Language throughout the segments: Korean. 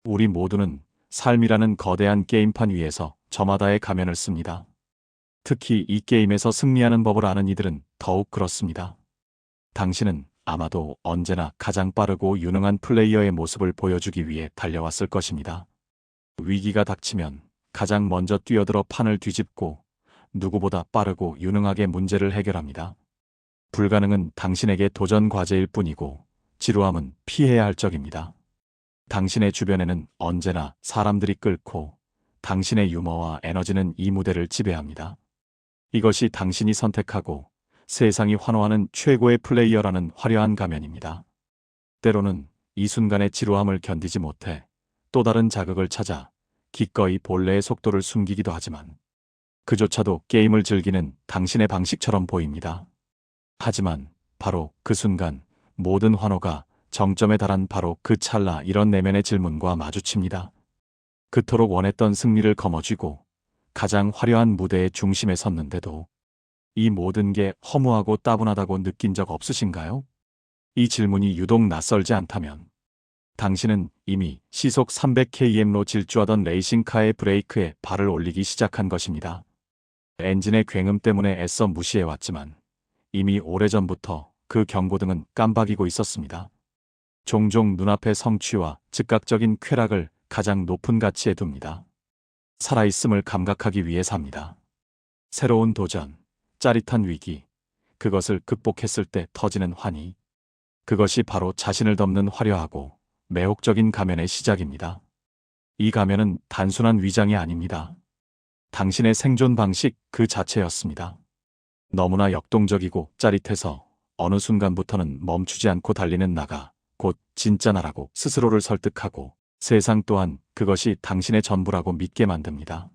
우리 모두는 삶이라는 거대한 게임판 위에서 저마다의 가면을 씁니다. 특히 이 게임에서 승리하는 법을 아는 이들은 더욱 그렇습니다. 당신은 아마도 언제나 가장 빠르고 유능한 플레이어의 모습을 보여주기 위해 달려왔을 것입니다. 위기가 닥치면 가장 먼저 뛰어들어 판을 뒤집고 누구보다 빠르고 유능하게 문제를 해결합니다. 불가능은 당신에게 도전 과제일 뿐이고 지루함은 피해야 할 적입니다. 당신의 주변에는 언제나 사람들이 끓고 당신의 유머와 에너지는 이 무대를 지배합니다. 이것이 당신이 선택하고 세상이 환호하는 최고의 플레이어라는 화려한 가면입니다. 때로는 이 순간의 지루함을 견디지 못해 또 다른 자극을 찾아 기꺼이 본래의 속도를 숨기기도 하지만 그조차도 게임을 즐기는 당신의 방식처럼 보입니다. 하지만 바로 그 순간 모든 환호가 정점에 달한 바로 그 찰나 이런 내면의 질문과 마주칩니다. 그토록 원했던 승리를 거머쥐고 가장 화려한 무대의 중심에 섰는데도 이 모든 게 허무하고 따분하다고 느낀 적 없으신가요? 이 질문이 유독 낯설지 않다면 당신은 이미 시속 300km로 질주하던 레이싱카의 브레이크에 발을 올리기 시작한 것입니다. 엔진의 굉음 때문에 애써 무시해왔지만 이미 오래전부터 그 경고등은 깜박이고 있었습니다. 종종 눈앞의 성취와 즉각적인 쾌락을 가장 높은 가치에 둡니다. 살아있음을 감각하기 위해 삽니다. 새로운 도전, 짜릿한 위기, 그것을 극복했을 때 터지는 환희. 그것이 바로 자신을 덮는 화려하고 매혹적인 가면의 시작입니다. 이 가면은 단순한 위장이 아닙니다. 당신의 생존 방식 그 자체였습니다. 너무나 역동적이고 짜릿해서 어느 순간부터는 멈추지 않고 달리는 나가 곧 진짜 나라고 스스로를 설득하고 세상 또한 그것이 당신의 전부라고 믿게 만듭니다.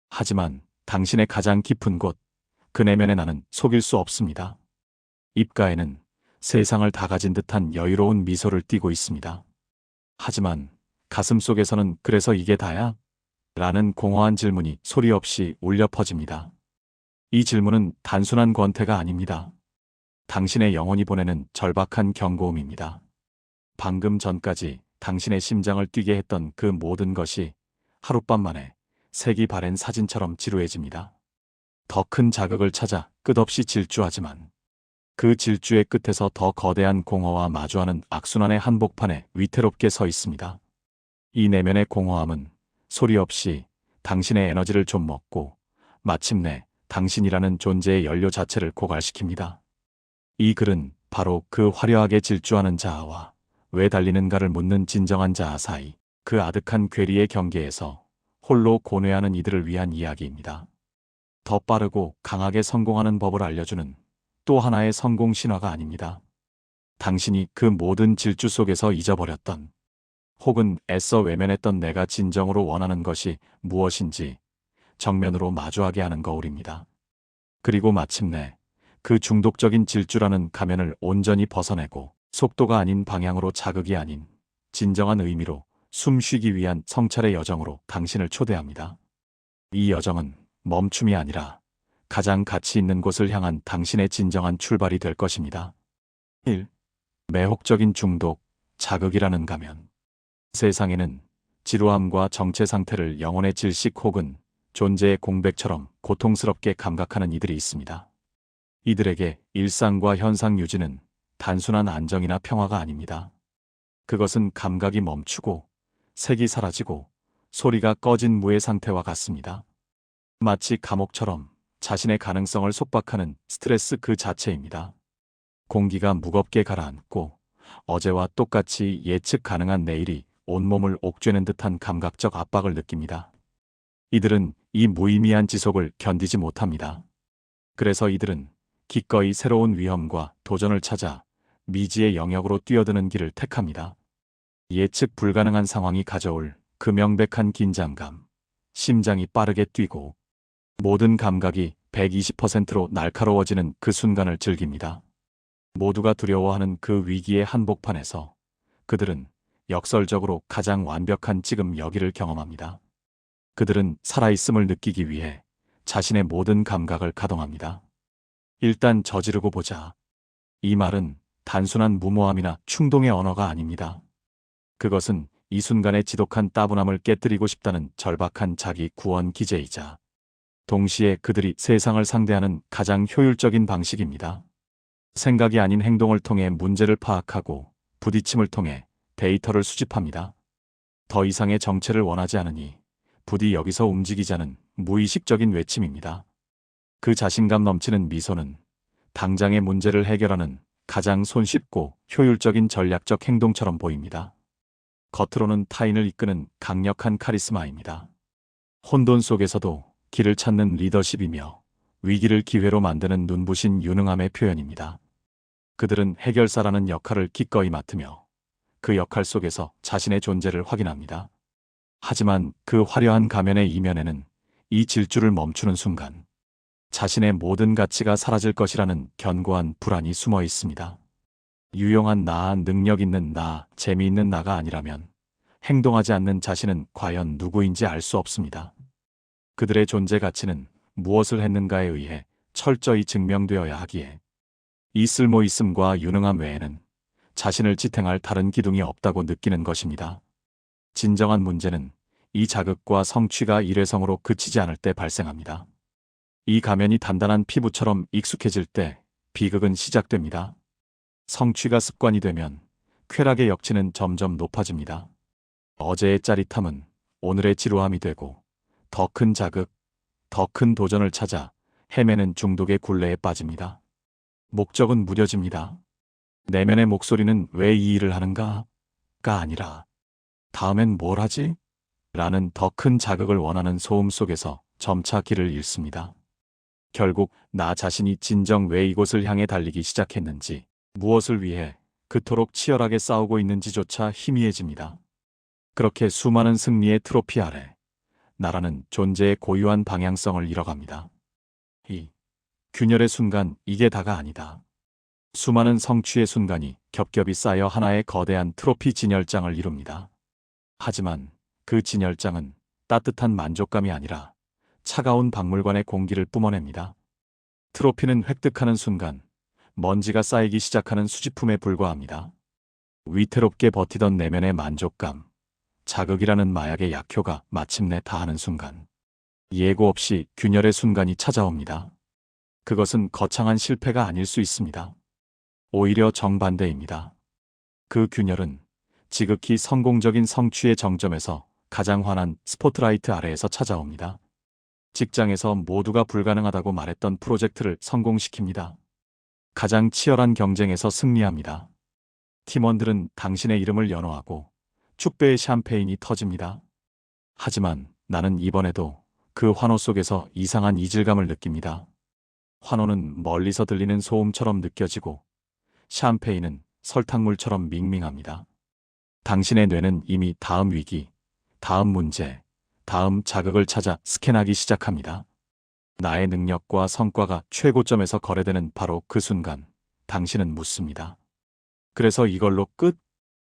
하지만 당신의 가장 깊은 곳, 그 내면의 나는 속일 수 없습니다. 입가에는 세상을 다 가진 듯한 여유로운 미소를 띠고 있습니다. 하지만 가슴 속에서는 그래서 이게 다야? 라는 공허한 질문이 소리 없이 울려 퍼집니다. 이 질문은 단순한 권태가 아닙니다. 당신의 영혼이 보내는 절박한 경고음입니다. 방금 전까지 당신의 심장을 뛰게 했던 그 모든 것이 하룻밤 만에 색이 바랜 사진처럼 지루해집니다. 더 큰 자극을 찾아 끝없이 질주하지만 그 질주의 끝에서 더 거대한 공허와 마주하는 악순환의 한복판에 위태롭게 서 있습니다. 이 내면의 공허함은 소리 없이 당신의 에너지를 좀 먹고 마침내 당신이라는 존재의 연료 자체를 고갈시킵니다. 이 글은 바로 그 화려하게 질주하는 자아와 왜 달리는가를 묻는 진정한 자아 사이 그 아득한 괴리의 경계에서 홀로 고뇌하는 이들을 위한 이야기입니다. 더 빠르고 강하게 성공하는 법을 알려주는 또 하나의 성공 신화가 아닙니다. 당신이 그 모든 질주 속에서 잊어버렸던 혹은 애써 외면했던 내가 진정으로 원하는 것이 무엇인지 정면으로 마주하게 하는 거울입니다. 그리고 마침내 그 중독적인 질주라는 가면을 온전히 벗어내고 속도가 아닌 방향으로 자극이 아닌 진정한 의미로 숨쉬기 위한 성찰의 여정으로 당신을 초대합니다. 이 여정은 멈춤이 아니라 가장 가치 있는 곳을 향한 당신의 진정한 출발이 될 것입니다. 1. 매혹적인 중독, 자극이라는 가면. 세상에는 지루함과 정체 상태를 영혼의 질식 혹은 존재의 공백처럼 고통스럽게 감각하는 이들이 있습니다. 이들에게 일상과 현상 유지는 단순한 안정이나 평화가 아닙니다. 그것은 감각이 멈추고 색이 사라지고 소리가 꺼진 무의 상태와 같습니다. 마치 감옥처럼 자신의 가능성을 속박하는 스트레스 그 자체입니다. 공기가 무겁게 가라앉고 어제와 똑같이 예측 가능한 내일이 온몸을 옥죄는 듯한 감각적 압박을 느낍니다. 이들은 이 무의미한 지속을 견디지 못합니다. 그래서 이들은 기꺼이 새로운 위험과 도전을 찾아 미지의 영역으로 뛰어드는 길을 택합니다. 예측 불가능한 상황이 가져올 그 명백한 긴장감, 심장이 빠르게 뛰고 모든 감각이 120%로 날카로워지는 그 순간을 즐깁니다. 모두가 두려워하는 그 위기의 한복판에서 그들은 역설적으로 가장 완벽한 지금 여기를 경험합니다. 그들은 살아있음을 느끼기 위해 자신의 모든 감각을 가동합니다. 일단 저지르고 보자. 이 말은 단순한 무모함이나 충동의 언어가 아닙니다. 그것은 이 순간의 지독한 따분함을 깨뜨리고 싶다는 절박한 자기 구원 기제이자 동시에 그들이 세상을 상대하는 가장 효율적인 방식입니다. 생각이 아닌 행동을 통해 문제를 파악하고 부딪힘을 통해 데이터를 수집합니다. 더 이상의 정체를 원하지 않으니 부디 여기서 움직이자는 무의식적인 외침입니다. 그 자신감 넘치는 미소는 당장의 문제를 해결하는 가장 손쉽고 효율적인 전략적 행동처럼 보입니다. 겉으로는 타인을 이끄는 강력한 카리스마입니다. 혼돈 속에서도 길을 찾는 리더십이며 위기를 기회로 만드는 눈부신 유능함의 표현입니다. 그들은 해결사라는 역할을 기꺼이 맡으며 그 역할 속에서 자신의 존재를 확인합니다. 하지만 그 화려한 가면의 이면에는 이 질주를 멈추는 순간 자신의 모든 가치가 사라질 것이라는 견고한 불안이 숨어 있습니다. 유용한 나, 능력 있는 나, 재미있는 나가 아니라면 행동하지 않는 자신은 과연 누구인지 알 수 없습니다. 그들의 존재 가치는 무엇을 했는가에 의해 철저히 증명되어야 하기에 이 쓸모 있음과 유능함 외에는 자신을 지탱할 다른 기둥이 없다고 느끼는 것입니다. 진정한 문제는 이 자극과 성취가 일회성으로 그치지 않을 때 발생합니다. 이 가면이 단단한 피부처럼 익숙해질 때 비극은 시작됩니다. 성취가 습관이 되면 쾌락의 역치는 점점 높아집니다. 어제의 짜릿함은 오늘의 지루함이 되고 더 큰 자극, 더 큰 도전을 찾아 헤매는 중독의 굴레에 빠집니다. 목적은 무뎌집니다. 내면의 목소리는 왜 이 일을 하는가? 가 아니라 다음엔 뭘 하지? 라는 더 큰 자극을 원하는 소음 속에서 점차 길을 잃습니다. 결국 나 자신이 진정 왜 이곳을 향해 달리기 시작했는지, 무엇을 위해 그토록 치열하게 싸우고 있는지조차 희미해집니다. 그렇게 수많은 승리의 트로피 아래 나라는 존재의 고유한 방향성을 잃어갑니다. 이 균열의 순간 이게 다가 아니다. 수많은 성취의 순간이 겹겹이 쌓여 하나의 거대한 트로피 진열장을 이룹니다. 하지만 그 진열장은 따뜻한 만족감이 아니라 차가운 박물관의 공기를 뿜어냅니다. 트로피는 획득하는 순간 먼지가 쌓이기 시작하는 수집품에 불과합니다. 위태롭게 버티던 내면의 만족감, 자극이라는 마약의 약효가 마침내 다하는 순간 예고 없이 균열의 순간이 찾아옵니다. 그것은 거창한 실패가 아닐 수 있습니다. 오히려 정반대입니다. 그 균열은 지극히 성공적인 성취의 정점에서 가장 환한 스포트라이트 아래에서 찾아옵니다. 직장에서 모두가 불가능하다고 말했던 프로젝트를 성공시킵니다. 가장 치열한 경쟁에서 승리합니다. 팀원들은 당신의 이름을 연호하고 축배의 샴페인이 터집니다. 하지만 나는 이번에도 그 환호 속에서 이상한 이질감을 느낍니다. 환호는 멀리서 들리는 소음처럼 느껴지고 샴페인은 설탕물처럼 밍밍합니다. 당신의 뇌는 이미 다음 위기, 다음 문제, 다음 자극을 찾아 스캔하기 시작합니다. 나의 능력과 성과가 최고점에서 거래되는 바로 그 순간 당신은 묻습니다. 그래서 이걸로 끝?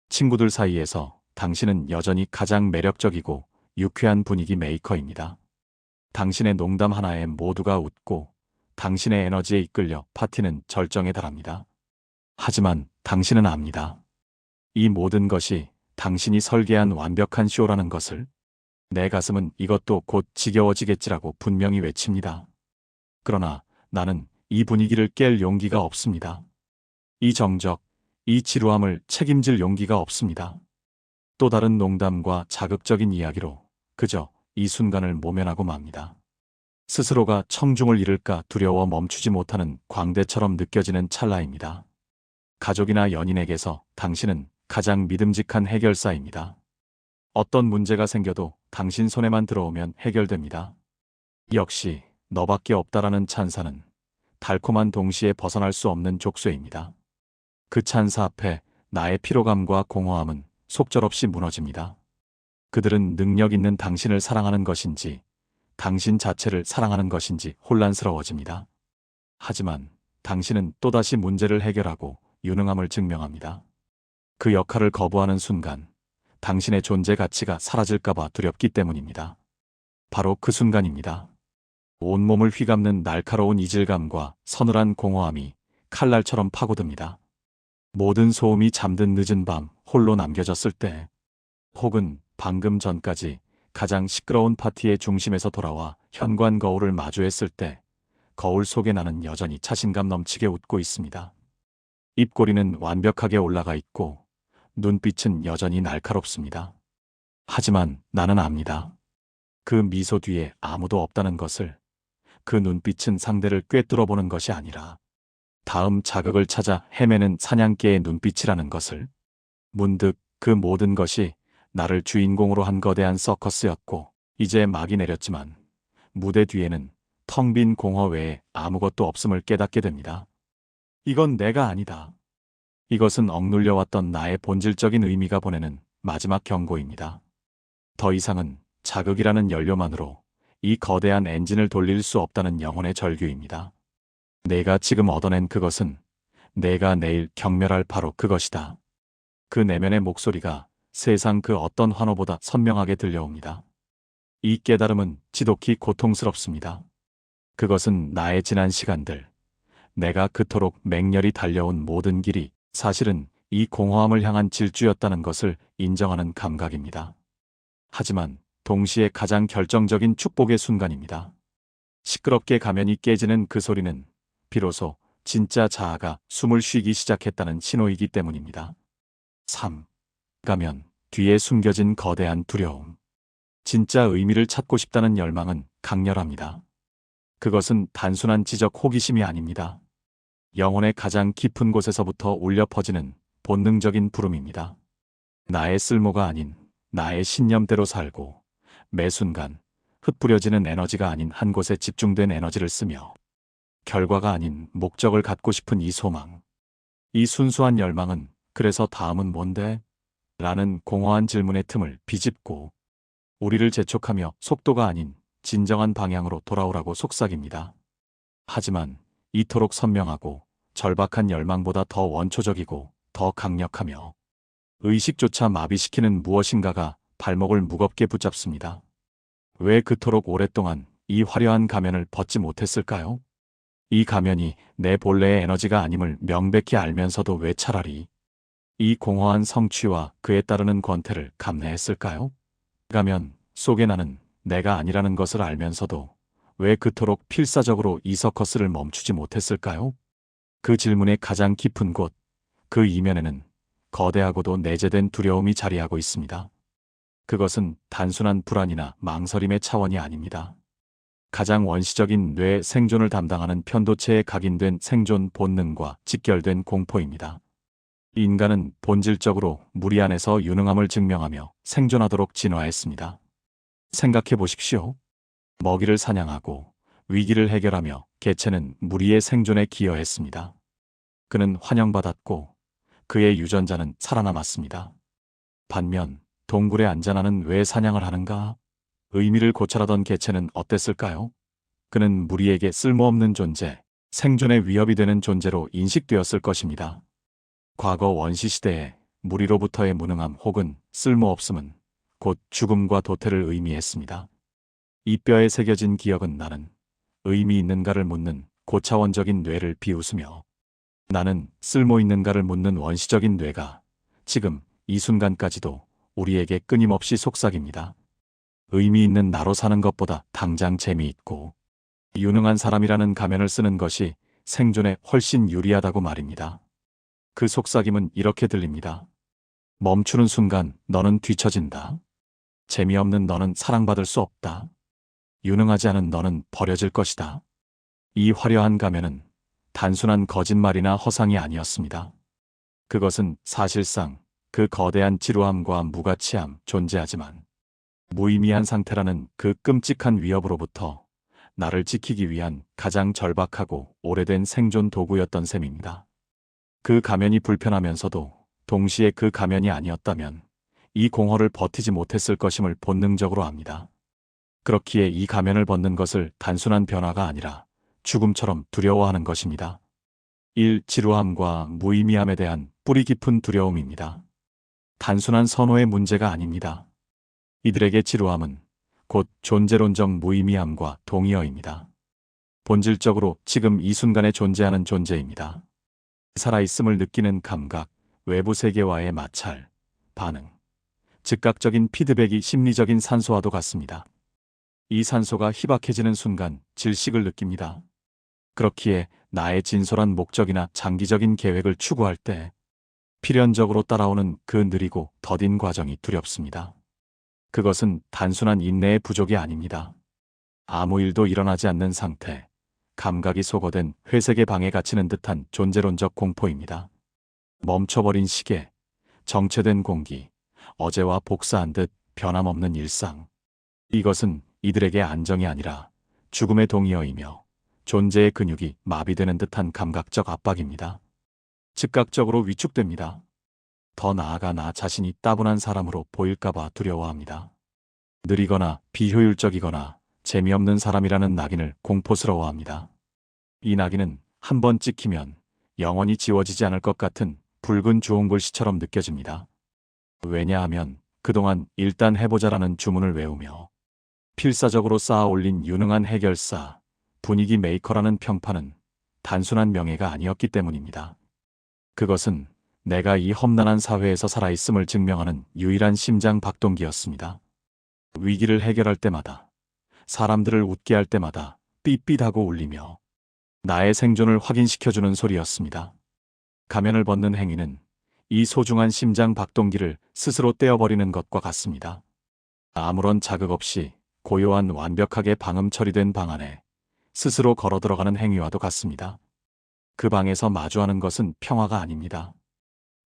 친구들 사이에서 당신은 여전히 가장 매력적이고 유쾌한 분위기 메이커입니다. 당신의 농담 하나에 모두가 웃고 당신의 에너지에 이끌려 파티는 절정에 달합니다. 하지만 당신은 압니다. 이 모든 것이 당신이 설계한 완벽한 쇼라는 것을. 내 가슴은 이것도 곧 지겨워지겠지라고 분명히 외칩니다. 그러나 나는 이 분위기를 깰 용기가 없습니다. 이 정적, 이 지루함을 책임질 용기가 없습니다. 또 다른 농담과 자극적인 이야기로 그저 이 순간을 모면하고 맙니다. 스스로가 청중을 잃을까 두려워 멈추지 못하는 광대처럼 느껴지는 찰나입니다. 가족이나 연인에게서 당신은 가장 믿음직한 해결사입니다. 어떤 문제가 생겨도 당신 손에만 들어오면 해결됩니다. 역시 너밖에 없다라는 찬사는 달콤한 동시에 벗어날 수 없는 족쇄입니다. 그 찬사 앞에 나의 피로감과 공허함은 속절없이 무너집니다. 그들은 능력 있는 당신을 사랑하는 것인지 당신 자체를 사랑하는 것인지 혼란스러워집니다. 하지만 당신은 또다시 문제를 해결하고 유능함을 증명합니다. 그 역할을 거부하는 순간 당신의 존재 가치가 사라질까봐 두렵기 때문입니다. 바로 그 순간입니다. 온몸을 휘감는 날카로운 이질감과 서늘한 공허함이 칼날처럼 파고듭니다. 모든 소음이 잠든 늦은 밤 홀로 남겨졌을 때 혹은 방금 전까지 가장 시끄러운 파티의 중심에서 돌아와 현관 거울을 마주했을 때 거울 속에 나는 여전히 자신감 넘치게 웃고 있습니다. 입꼬리는 완벽하게 올라가 있고 눈빛은 여전히 날카롭습니다. 하지만 나는 압니다. 그 미소 뒤에 아무도 없다는 것을. 그 눈빛은 상대를 꿰뚫어보는 것이 아니라 다음 자극을 찾아 헤매는 사냥개의 눈빛이라는 것을. 문득 그 모든 것이 나를 주인공으로 한 거대한 서커스였고 이제 막이 내렸지만 무대 뒤에는 텅 빈 공허 외에 아무것도 없음을 깨닫게 됩니다. 이건 내가 아니다. 이것은 억눌려왔던 나의 본질적인 의미가 보내는 마지막 경고입니다. 더 이상은 자극이라는 연료만으로 이 거대한 엔진을 돌릴 수 없다는 영혼의 절규입니다. 내가 지금 얻어낸 그것은 내가 내일 경멸할 바로 그것이다. 그 내면의 목소리가 세상 그 어떤 환호보다 선명하게 들려옵니다. 이 깨달음은 지독히 고통스럽습니다. 그것은 나의 지난 시간들, 내가 그토록 맹렬히 달려온 모든 길이 사실은 이 공허함을 향한 질주였다는 것을 인정하는 감각입니다. 하지만 동시에 가장 결정적인 축복의 순간입니다. 시끄럽게 가면이 깨지는 그 소리는 비로소 진짜 자아가 숨을 쉬기 시작했다는 신호이기 때문입니다. 3. 가면 뒤에 숨겨진 거대한 두려움. 진짜 의미를 찾고 싶다는 열망은 강렬합니다. 그것은 단순한 지적 호기심이 아닙니다. 영혼의 가장 깊은 곳에서부터 울려 퍼지는 본능적인 부름입니다. 나의 쓸모가 아닌 나의 신념대로 살고 매 순간 흩뿌려지는 에너지가 아닌 한 곳에 집중된 에너지를 쓰며 결과가 아닌 목적을 갖고 싶은 이 소망. 이 순수한 열망은 그래서 다음은 뭔데? 라는 공허한 질문의 틈을 비집고 우리를 재촉하며 속도가 아닌 진정한 방향으로 돌아오라고 속삭입니다. 하지만 이토록 선명하고 절박한 열망보다 더 원초적이고 더 강력하며 의식조차 마비시키는 무엇인가가 발목을 무겁게 붙잡습니다. 왜 그토록 오랫동안 이 화려한 가면을 벗지 못했을까요? 이 가면이 내 본래의 에너지가 아님을 명백히 알면서도 왜 차라리 이 공허한 성취와 그에 따르는 권태를 감내했을까요? 가면 속에 나는 내가 아니라는 것을 알면서도 왜 그토록 필사적으로 이 서커스를 멈추지 못했을까요? 그 질문의 가장 깊은 곳, 그 이면에는 거대하고도 내재된 두려움이 자리하고 있습니다. 그것은 단순한 불안이나 망설임의 차원이 아닙니다. 가장 원시적인 뇌 생존을 담당하는 편도체에 각인된 생존 본능과 직결된 공포입니다. 인간은 본질적으로 무리 안에서 유능함을 증명하며 생존하도록 진화했습니다. 생각해 보십시오. 먹이를 사냥하고 위기를 해결하며 개체는 무리의 생존에 기여했습니다. 그는 환영받았고 그의 유전자는 살아남았습니다. 반면 동굴에 앉아 나는 왜 사냥을 하는가? 의미를 고찰하던 개체는 어땠을까요? 그는 무리에게 쓸모없는 존재, 생존의 위협이 되는 존재로 인식되었을 것입니다. 과거 원시시대에 무리로부터의 무능함 혹은 쓸모없음은 곧 죽음과 도태를 의미했습니다. 이 뼈에 새겨진 기억은 나는 의미 있는가를 묻는 고차원적인 뇌를 비웃으며 나는 쓸모 있는가를 묻는 원시적인 뇌가 지금 이 순간까지도 우리에게 끊임없이 속삭입니다. 의미 있는 나로 사는 것보다 당장 재미있고 유능한 사람이라는 가면을 쓰는 것이 생존에 훨씬 유리하다고 말입니다. 그 속삭임은 이렇게 들립니다. 멈추는 순간 너는 뒤처진다. 재미없는 너는 사랑받을 수 없다. 유능하지 않은 너는 버려질 것이다. 이 화려한 가면은 단순한 거짓말이나 허상이 아니었습니다. 그것은 사실상 그 거대한 지루함과 무가치함 존재하지만 무의미한 상태라는 그 끔찍한 위협으로부터 나를 지키기 위한 가장 절박하고 오래된 생존 도구였던 셈입니다. 그 가면이 불편하면서도 동시에 그 가면이 아니었다면 이 공허를 버티지 못했을 것임을 본능적으로 압니다. 그렇기에 이 가면을 벗는 것을 단순한 변화가 아니라 죽음처럼 두려워하는 것입니다. 1. 지루함과 무의미함에 대한 뿌리 깊은 두려움입니다. 단순한 선호의 문제가 아닙니다. 이들에게 지루함은 곧 존재론적 무의미함과 동의어입니다. 본질적으로 지금 이 순간에 존재하는 존재입니다. 살아있음을 느끼는 감각, 외부 세계와의 마찰, 반응, 즉각적인 피드백이 심리적인 산소와도 같습니다. 이 산소가 희박해지는 순간 질식을 느낍니다. 그렇기에 나의 진솔한 목적이나 장기적인 계획을 추구할 때 필연적으로 따라오는 그 느리고 더딘 과정이 두렵습니다. 그것은 단순한 인내의 부족이 아닙니다. 아무 일도 일어나지 않는 상태, 감각이 소거된 회색의 방에 갇히는 듯한 존재론적 공포입니다. 멈춰버린 시계, 정체된 공기, 어제와 복사한 듯 변함없는 일상. 이것은 이들에게 안정이 아니라 죽음의 동의어이며 존재의 근육이 마비되는 듯한 감각적 압박입니다. 즉각적으로 위축됩니다. 더 나아가 나 자신이 따분한 사람으로 보일까봐 두려워합니다. 느리거나 비효율적이거나 재미없는 사람이라는 낙인을 공포스러워합니다. 이 낙인은 한 번 찍히면 영원히 지워지지 않을 것 같은 붉은 주홍글씨처럼 느껴집니다. 왜냐하면 그동안 일단 해보자라는 주문을 외우며 필사적으로 쌓아 올린 유능한 해결사, 분위기 메이커라는 평판은 단순한 명예가 아니었기 때문입니다. 그것은 내가 이 험난한 사회에서 살아있음을 증명하는 유일한 심장 박동기였습니다. 위기를 해결할 때마다, 사람들을 웃게 할 때마다 삐삐하고 울리며 나의 생존을 확인시켜주는 소리였습니다. 가면을 벗는 행위는 이 소중한 심장 박동기를 스스로 떼어버리는 것과 같습니다. 아무런 자극 없이 고요한 완벽하게 방음 처리된 방 안에 스스로 걸어 들어가는 행위와도 같습니다. 그 방에서 마주하는 것은 평화가 아닙니다.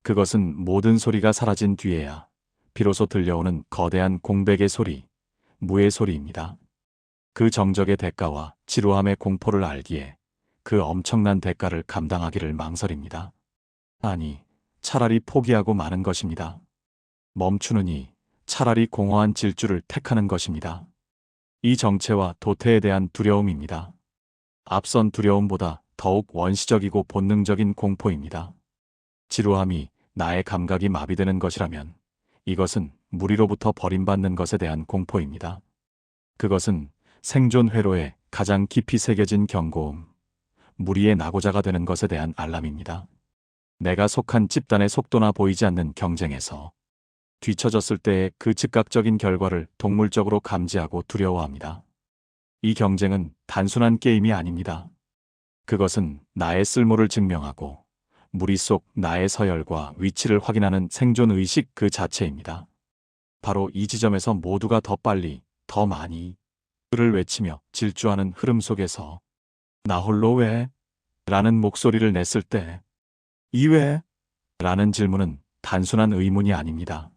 그것은 모든 소리가 사라진 뒤에야 비로소 들려오는 거대한 공백의 소리, 무의 소리입니다. 그 정적의 대가와 지루함의 공포를 알기에 그 엄청난 대가를 감당하기를 망설입니다. 아니, 차라리 포기하고 마는 것입니다. 멈추느니 차라리 공허한 질주를 택하는 것입니다. 이 정체와 도태에 대한 두려움입니다. 앞선 두려움보다 더욱 원시적이고 본능적인 공포입니다. 지루함이 나의 감각이 마비되는 것이라면 이것은 무리로부터 버림받는 것에 대한 공포입니다. 그것은 생존 회로에 가장 깊이 새겨진 경고음, 무리의 낙오자가 되는 것에 대한 알람입니다. 내가 속한 집단의 속도나 보이지 않는 경쟁에서 뒤처졌을 때의 그 즉각적인 결과를 동물적으로 감지하고 두려워합니다. 이 경쟁은 단순한 게임이 아닙니다. 그것은 나의 쓸모를 증명하고 무리 속 나의 서열과 위치를 확인하는 생존의식 그 자체입니다. 바로 이 지점에서 모두가 더 빨리, 더 많이 를 외치며 질주하는 흐름 속에서 나 홀로 왜? 라는 목소리를 냈을 때 이 왜? 라는 질문은 단순한 의문이 아닙니다.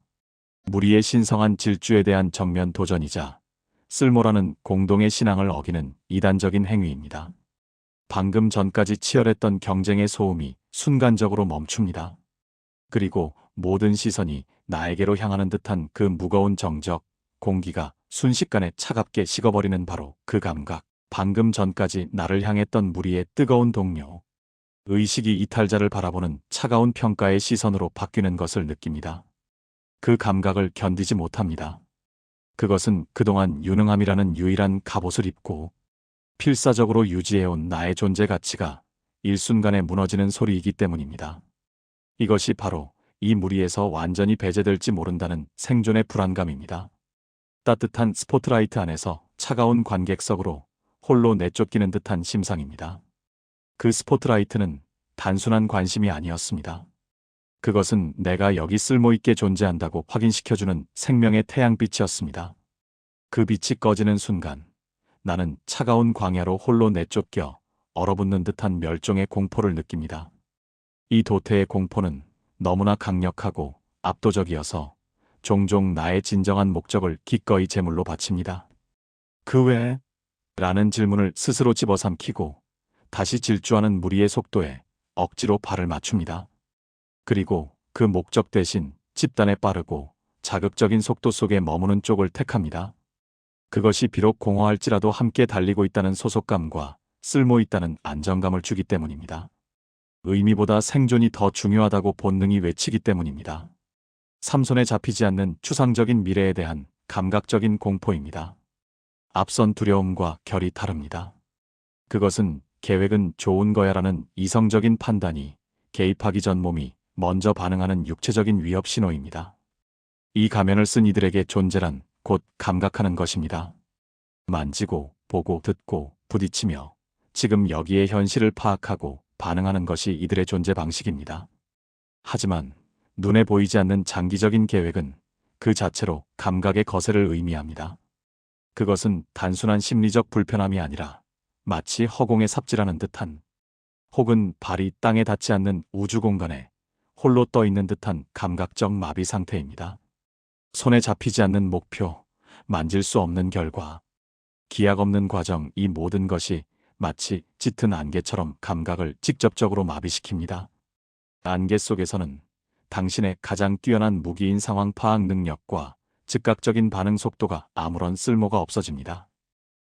무리의 신성한 질주에 대한 정면 도전이자 쓸모라는 공동의 신앙을 어기는 이단적인 행위입니다. 방금 전까지 치열했던 경쟁의 소음이 순간적으로 멈춥니다. 그리고 모든 시선이 나에게로 향하는 듯한 그 무거운 정적, 공기가 순식간에 차갑게 식어버리는 바로 그 감각. 방금 전까지 나를 향했던 무리의 뜨거운 동료. 의식이 이탈자를 바라보는 차가운 평가의 시선으로 바뀌는 것을 느낍니다. 그 감각을 견디지 못합니다. 그것은 그동안 유능함이라는 유일한 갑옷을 입고 필사적으로 유지해온 나의 존재 가치가 일순간에 무너지는 소리이기 때문입니다. 이것이 바로 이 무리에서 완전히 배제될지 모른다는 생존의 불안감입니다. 따뜻한 스포트라이트 안에서 차가운 관객석으로 홀로 내쫓기는 듯한 심상입니다. 그 스포트라이트는 단순한 관심이 아니었습니다. 그것은 내가 여기 쓸모있게 존재한다고 확인시켜주는 생명의 태양빛이었습니다. 그 빛이 꺼지는 순간 나는 차가운 광야로 홀로 내쫓겨 얼어붙는 듯한 멸종의 공포를 느낍니다. 이 도태의 공포는 너무나 강력하고 압도적이어서 종종 나의 진정한 목적을 기꺼이 제물로 바칩니다. 그 왜? 라는 질문을 스스로 집어삼키고 다시 질주하는 무리의 속도에 억지로 발을 맞춥니다. 그리고 그 목적 대신 집단의 빠르고 자극적인 속도 속에 머무는 쪽을 택합니다. 그것이 비록 공허할지라도 함께 달리고 있다는 소속감과 쓸모 있다는 안정감을 주기 때문입니다. 의미보다 생존이 더 중요하다고 본능이 외치기 때문입니다. 삼손에 잡히지 않는 추상적인 미래에 대한 감각적인 공포입니다. 앞선 두려움과 결이 다릅니다. 그것은 계획은 좋은 거야라는 이성적인 판단이 개입하기 전 몸이 먼저 반응하는 육체적인 위협 신호입니다. 이 가면을 쓴 이들에게 존재란 곧 감각하는 것입니다. 만지고, 보고, 듣고, 부딪히며 지금 여기에 현실을 파악하고 반응하는 것이 이들의 존재 방식입니다. 하지만 눈에 보이지 않는 장기적인 계획은 그 자체로 감각의 거세를 의미합니다. 그것은 단순한 심리적 불편함이 아니라 마치 허공에 삽질하는 듯한 혹은 발이 땅에 닿지 않는 우주 공간에 홀로 떠 있는 듯한 감각적 마비 상태입니다. 손에 잡히지 않는 목표, 만질 수 없는 결과, 기약 없는 과정, 이 모든 것이 마치 짙은 안개처럼 감각을 직접적으로 마비시킵니다. 안개 속에서는 당신의 가장 뛰어난 무기인 상황 파악 능력과 즉각적인 반응 속도가 아무런 쓸모가 없어집니다.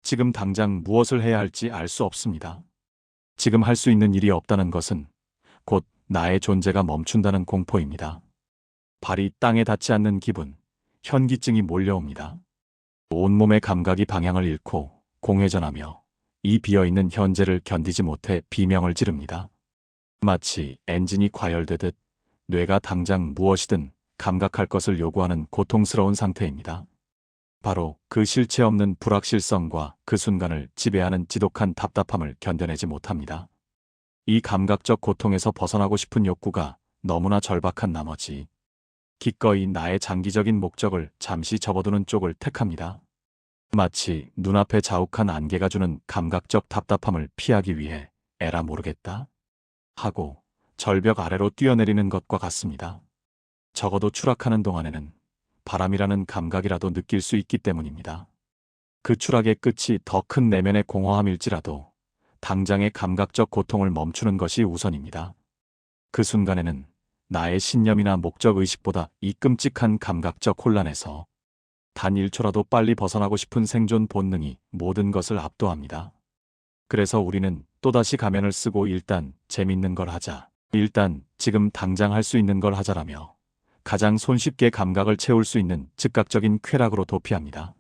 지금 당장 무엇을 해야 할지 알 수 없습니다. 지금 할 수 있는 일이 없다는 것은 곧 나의 존재가 멈춘다는 공포입니다. 발이 땅에 닿지 않는 기분, 현기증이 몰려옵니다. 온몸의 감각이 방향을 잃고 공회전하며 이 비어있는 현재를 견디지 못해 비명을 지릅니다. 마치 엔진이 과열되듯 뇌가 당장 무엇이든 감각할 것을 요구하는 고통스러운 상태입니다. 바로 그 실체 없는 불확실성과 그 순간을 지배하는 지독한 답답함을 견뎌내지 못합니다. 이 감각적 고통에서 벗어나고 싶은 욕구가 너무나 절박한 나머지 기꺼이 나의 장기적인 목적을 잠시 접어두는 쪽을 택합니다. 마치 눈앞에 자욱한 안개가 주는 감각적 답답함을 피하기 위해 에라 모르겠다 하고 절벽 아래로 뛰어내리는 것과 같습니다. 적어도 추락하는 동안에는 바람이라는 감각이라도 느낄 수 있기 때문입니다. 그 추락의 끝이 더 큰 내면의 공허함일지라도 당장의 감각적 고통을 멈추는 것이 우선입니다. 그 순간에는 나의 신념이나 목적의식보다 이 끔찍한 감각적 혼란에서 단 1초라도 빨리 벗어나고 싶은 생존 본능이 모든 것을 압도합니다. 그래서 우리는 또다시 가면을 쓰고 일단 재밌는 걸 하자, 일단 지금 당장 할 수 있는 걸 하자라며 가장 손쉽게 감각을 채울 수 있는 즉각적인 쾌락으로 도피합니다.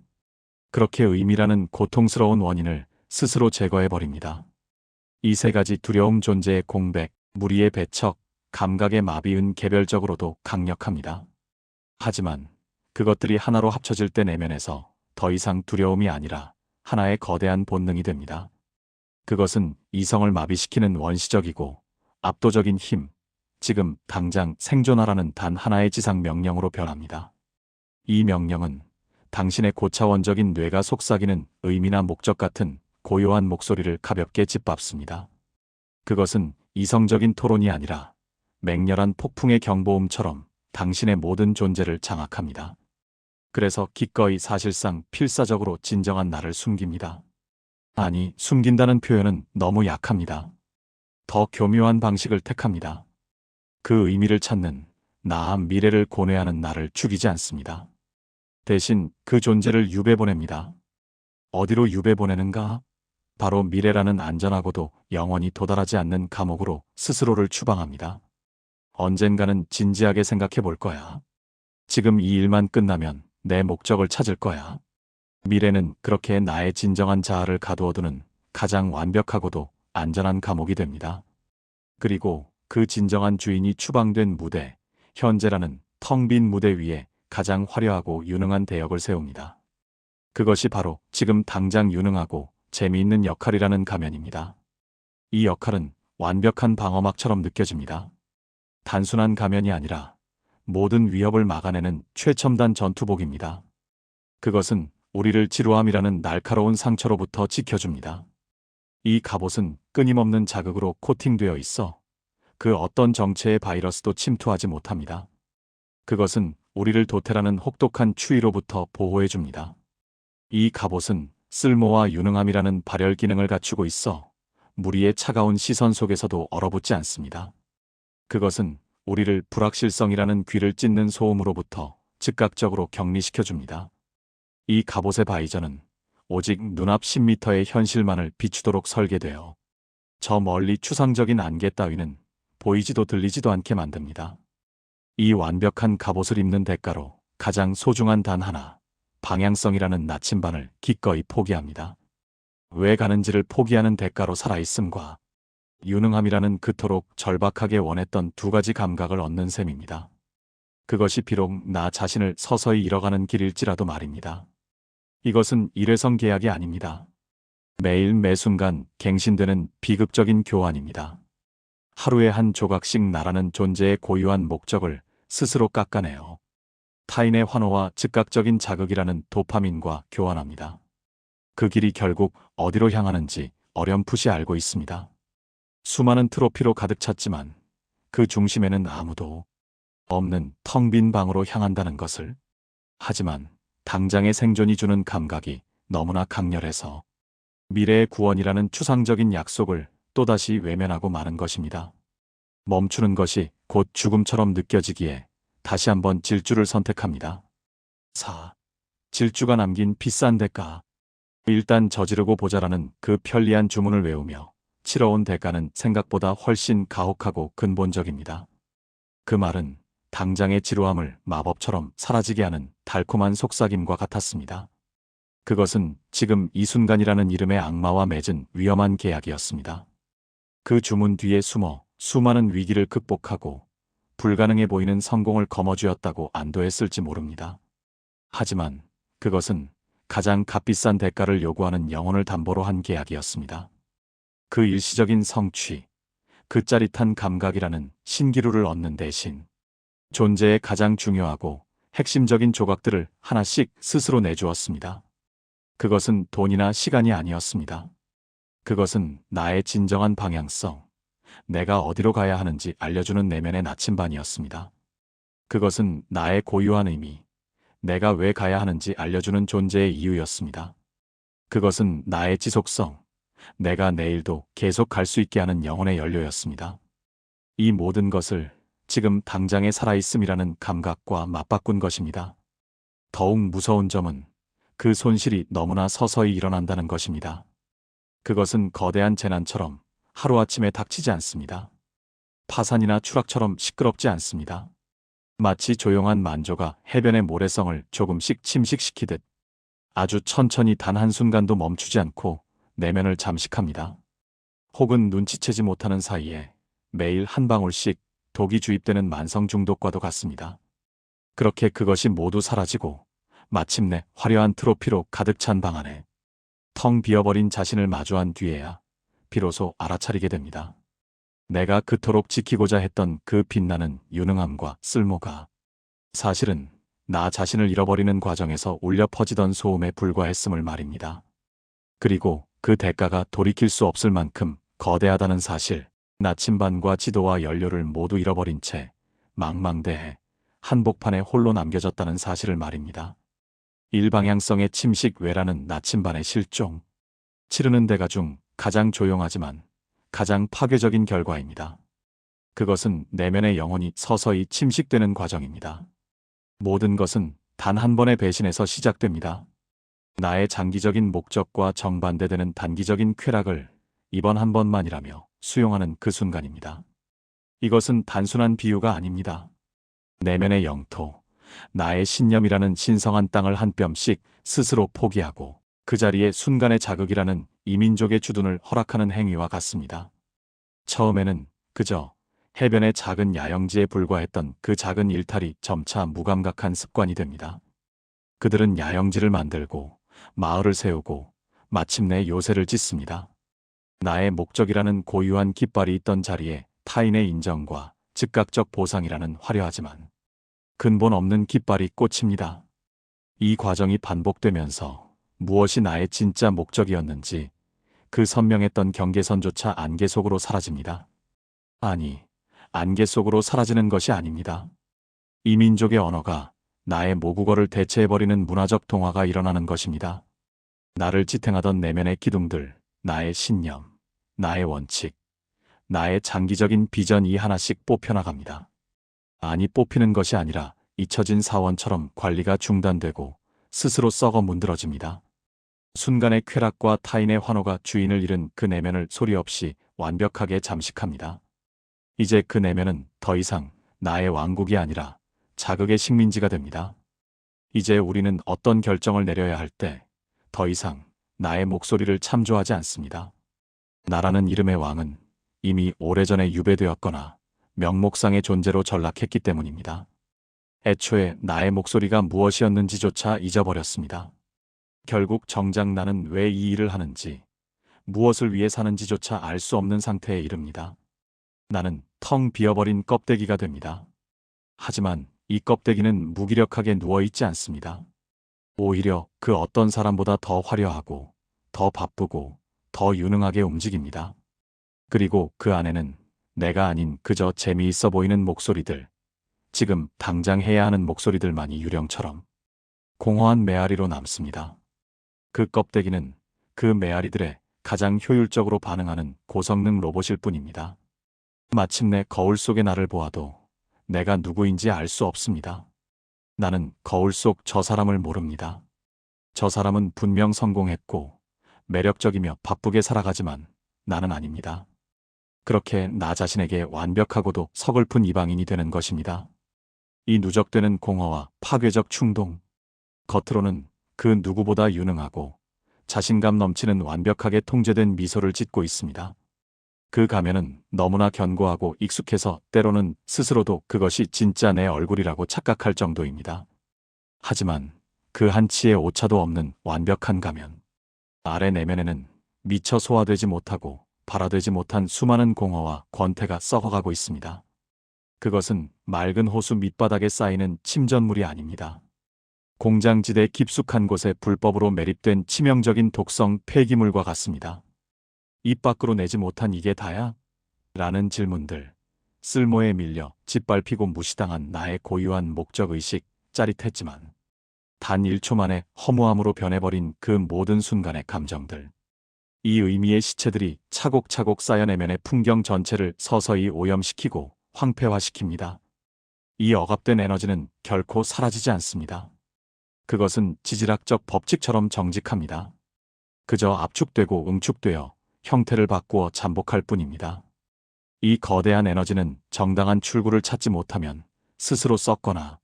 그렇게 의미라는 고통스러운 원인을 스스로 제거해버립니다. 이 세 가지 두려움, 존재의 공백, 무리의 배척, 감각의 마비은 개별적으로도 강력합니다. 하지만 그것들이 하나로 합쳐질 때 내면에서 더 이상 두려움이 아니라 하나의 거대한 본능이 됩니다. 그것은 이성을 마비시키는 원시적이고 압도적인 힘, 지금 당장 생존하라는 단 하나의 지상 명령으로 변합니다. 이 명령은 당신의 고차원적인 뇌가 속삭이는 의미나 목적 같은 고요한 목소리를 가볍게 짓밟습니다. 그것은 이성적인 토론이 아니라 맹렬한 폭풍의 경보음처럼 당신의 모든 존재를 장악합니다. 그래서 기꺼이 사실상 필사적으로 진정한 나를 숨깁니다. 아니, 숨긴다는 표현은 너무 약합니다. 더 교묘한 방식을 택합니다. 그 의미를 찾는 나함, 미래를 고뇌하는 나를 죽이지 않습니다. 대신 그 존재를 유배 보냅니다. 어디로 유배 보내는가? 바로 미래라는 안전하고도 영원히 도달하지 않는 감옥으로 스스로를 추방합니다. 언젠가는 진지하게 생각해 볼 거야. 지금 이 일만 끝나면 내 목적을 찾을 거야. 미래는 그렇게 나의 진정한 자아를 가두어두는 가장 완벽하고도 안전한 감옥이 됩니다. 그리고 그 진정한 주인이 추방된 무대, 현재라는 텅 빈 무대 위에 가장 화려하고 유능한 대역을 세웁니다. 그것이 바로 지금 당장 유능하고 재미있는 역할이라는 가면입니다. 이 역할은 완벽한 방어막처럼 느껴집니다. 단순한 가면이 아니라 모든 위협을 막아내는 최첨단 전투복입니다. 그것은 우리를 지루함이라는 날카로운 상처로부터 지켜줍니다. 이 갑옷은 끊임없는 자극으로 코팅되어 있어 그 어떤 정체의 바이러스도 침투하지 못합니다. 그것은 우리를 도태라는 혹독한 추위로부터 보호해줍니다. 이 갑옷은 쓸모와 유능함이라는 발열 기능을 갖추고 있어 무리의 차가운 시선 속에서도 얼어붙지 않습니다. 그것은 우리를 불확실성이라는 귀를 찢는 소음으로부터 즉각적으로 격리시켜줍니다. 이 갑옷의 바이저는 오직 눈앞 10m의 현실만을 비추도록 설계되어 저 멀리 추상적인 안개 따위는 보이지도 들리지도 않게 만듭니다. 이 완벽한 갑옷을 입는 대가로 가장 소중한 단 하나, 방향성이라는 나침반을 기꺼이 포기합니다. 왜 가는지를 포기하는 대가로 살아있음과 유능함이라는 그토록 절박하게 원했던 두 가지 감각을 얻는 셈입니다. 그것이 비록 나 자신을 서서히 잃어가는 길일지라도 말입니다. 이것은 일회성 계약이 아닙니다. 매일 매순간 갱신되는 비극적인 교환입니다. 하루에 한 조각씩 나라는 존재의 고유한 목적을 스스로 깎아내어 타인의 환호와 즉각적인 자극이라는 도파민과 교환합니다. 그 길이 결국 어디로 향하는지 어렴풋이 알고 있습니다. 수많은 트로피로 가득 찼지만 그 중심에는 아무도 없는 텅 빈 방으로 향한다는 것을. 하지만 당장의 생존이 주는 감각이 너무나 강렬해서 미래의 구원이라는 추상적인 약속을 또다시 외면하고 마는 것입니다. 멈추는 것이 곧 죽음처럼 느껴지기에 다시 한번 질주를 선택합니다. 4. 질주가 남긴 비싼 대가. 일단 저지르고 보자라는 그 편리한 주문을 외우며 치러온 대가는 생각보다 훨씬 가혹하고 근본적입니다. 그 말은 당장의 지루함을 마법처럼 사라지게 하는 달콤한 속삭임과 같았습니다. 그것은 지금 이 순간이라는 이름의 악마와 맺은 위험한 계약이었습니다. 그 주문 뒤에 숨어 수많은 위기를 극복하고 불가능해 보이는 성공을 거머쥐었다고 안도했을지 모릅니다. 하지만 그것은 가장 값비싼 대가를 요구하는 영혼을 담보로 한 계약이었습니다. 그 일시적인 성취, 그 짜릿한 감각이라는 신기루를 얻는 대신 존재의 가장 중요하고 핵심적인 조각들을 하나씩 스스로 내주었습니다. 그것은 돈이나 시간이 아니었습니다. 그것은 나의 진정한 방향성, 내가 어디로 가야 하는지 알려주는 내면의 나침반이었습니다. 그것은 나의 고유한 의미, 내가 왜 가야 하는지 알려주는 존재의 이유였습니다. 그것은 나의 지속성, 내가 내일도 계속 갈 수 있게 하는 영혼의 연료였습니다. 이 모든 것을 지금 당장에 살아있음이라는 감각과 맞바꾼 것입니다. 더욱 무서운 점은 그 손실이 너무나 서서히 일어난다는 것입니다. 그것은 거대한 재난처럼 하루아침에 닥치지 않습니다. 파산이나 추락처럼 시끄럽지 않습니다. 마치 조용한 만조가 해변의 모래성을 조금씩 침식시키듯 아주 천천히 단 한순간도 멈추지 않고 내면을 잠식합니다. 혹은 눈치채지 못하는 사이에 매일 한 방울씩 독이 주입되는 만성 중독과도 같습니다. 그렇게 그것이 모두 사라지고 마침내 화려한 트로피로 가득 찬 방 안에 텅 비어버린 자신을 마주한 뒤에야 비로소 알아차리게 됩니다. 내가 그토록 지키고자 했던 그 빛나는 유능함과 쓸모가 사실은 나 자신을 잃어버리는 과정에서 울려 퍼지던 소음에 불과했음을 말입니다. 그리고 그 대가가 돌이킬 수 없을 만큼 거대하다는 사실, 나침반과 지도와 연료를 모두 잃어버린 채 망망대해 한복판에 홀로 남겨졌다는 사실을 말입니다. 일방향성의 침식 외라는 나침반의 실종. 치르는 대가 중 가장 조용하지만 가장 파괴적인 결과입니다. 그것은 내면의 영혼이 서서히 침식되는 과정입니다. 모든 것은 단 한 번의 배신에서 시작됩니다. 나의 장기적인 목적과 정반대되는 단기적인 쾌락을 이번 한 번만이라며 수용하는 그 순간입니다. 이것은 단순한 비유가 아닙니다. 내면의 영토, 나의 신념이라는 신성한 땅을 한 뼘씩 스스로 포기하고 그 자리에 순간의 자극이라는 이민족의 주둔을 허락하는 행위와 같습니다. 처음에는 그저 해변의 작은 야영지에 불과했던 그 작은 일탈이 점차 무감각한 습관이 됩니다. 그들은 야영지를 만들고 마을을 세우고 마침내 요새를 짓습니다. 나의 목적이라는 고유한 깃발이 있던 자리에 타인의 인정과 즉각적 보상이라는 화려하지만 근본 없는 깃발이 꽂힙니다. 이 과정이 반복되면서 무엇이 나의 진짜 목적이었는지 그 선명했던 경계선조차 안개 속으로 사라집니다. 아니, 안개 속으로 사라지는 것이 아닙니다. 이 민족의 언어가 나의 모국어를 대체해버리는 문화적 동화가 일어나는 것입니다. 나를 지탱하던 내면의 기둥들, 나의 신념, 나의 원칙, 나의 장기적인 비전이 하나씩 뽑혀나갑니다. 아니, 뽑히는 것이 아니라 잊혀진 사원처럼 관리가 중단되고 스스로 썩어 문드러집니다. 순간의 쾌락과 타인의 환호가 주인을 잃은 그 내면을 소리 없이 완벽하게 잠식합니다. 이제 그 내면은 더 이상 나의 왕국이 아니라 자극의 식민지가 됩니다. 이제 우리는 어떤 결정을 내려야 할 때 더 이상 나의 목소리를 참조하지 않습니다. 나라는 이름의 왕은 이미 오래전에 유배되었거나 명목상의 존재로 전락했기 때문입니다. 애초에 나의 목소리가 무엇이었는지조차 잊어버렸습니다. 결국 정작 나는 왜 이 일을 하는지, 무엇을 위해 사는지조차 알 수 없는 상태에 이릅니다. 나는 텅 비어버린 껍데기가 됩니다. 하지만 이 껍데기는 무기력하게 누워있지 않습니다. 오히려 그 어떤 사람보다 더 화려하고, 더 바쁘고, 더 유능하게 움직입니다. 그리고 그 안에는 내가 아닌 그저 재미있어 보이는 목소리들, 지금 당장 해야 하는 목소리들만이 유령처럼 공허한 메아리로 남습니다. 그 껍데기는 그 메아리들에 가장 효율적으로 반응하는 고성능 로봇일 뿐입니다. 마침내 거울 속의 나를 보아도 내가 누구인지 알 수 없습니다. 나는 거울 속 저 사람을 모릅니다. 저 사람은 분명 성공했고 매력적이며 바쁘게 살아가지만 나는 아닙니다. 그렇게 나 자신에게 완벽하고도 서글픈 이방인이 되는 것입니다. 이 누적되는 공허와 파괴적 충동, 겉으로는 그 누구보다 유능하고 자신감 넘치는 완벽하게 통제된 미소를 짓고 있습니다. 그 가면은 너무나 견고하고 익숙해서 때로는 스스로도 그것이 진짜 내 얼굴이라고 착각할 정도입니다. 하지만 그 한치의 오차도 없는 완벽한 가면, 아래 내면에는 미처 소화되지 못하고 발화되지 못한 수많은 공허와 권태가 썩어가고 있습니다. 그것은 맑은 호수 밑바닥에 쌓이는 침전물이 아닙니다. 공장지대 깊숙한 곳에 불법으로 매립된 치명적인 독성 폐기물과 같습니다. 입 밖으로 내지 못한 이게 다야? 라는 질문들, 쓸모에 밀려 짓밟히고 무시당한 나의 고유한 목적의식, 짜릿했지만 단 1초 만에 허무함으로 변해버린 그 모든 순간의 감정들. 이 의미의 시체들이 차곡차곡 쌓여 내면의 풍경 전체를 서서히 오염시키고 황폐화시킵니다. 이 억압된 에너지는 결코 사라지지 않습니다. 그것은 지질학적 법칙처럼 정직합니다. 그저 압축되고 응축되어 형태를 바꾸어 잠복할 뿐입니다. 이 거대한 에너지는 정당한 출구를 찾지 못하면 스스로 썩거나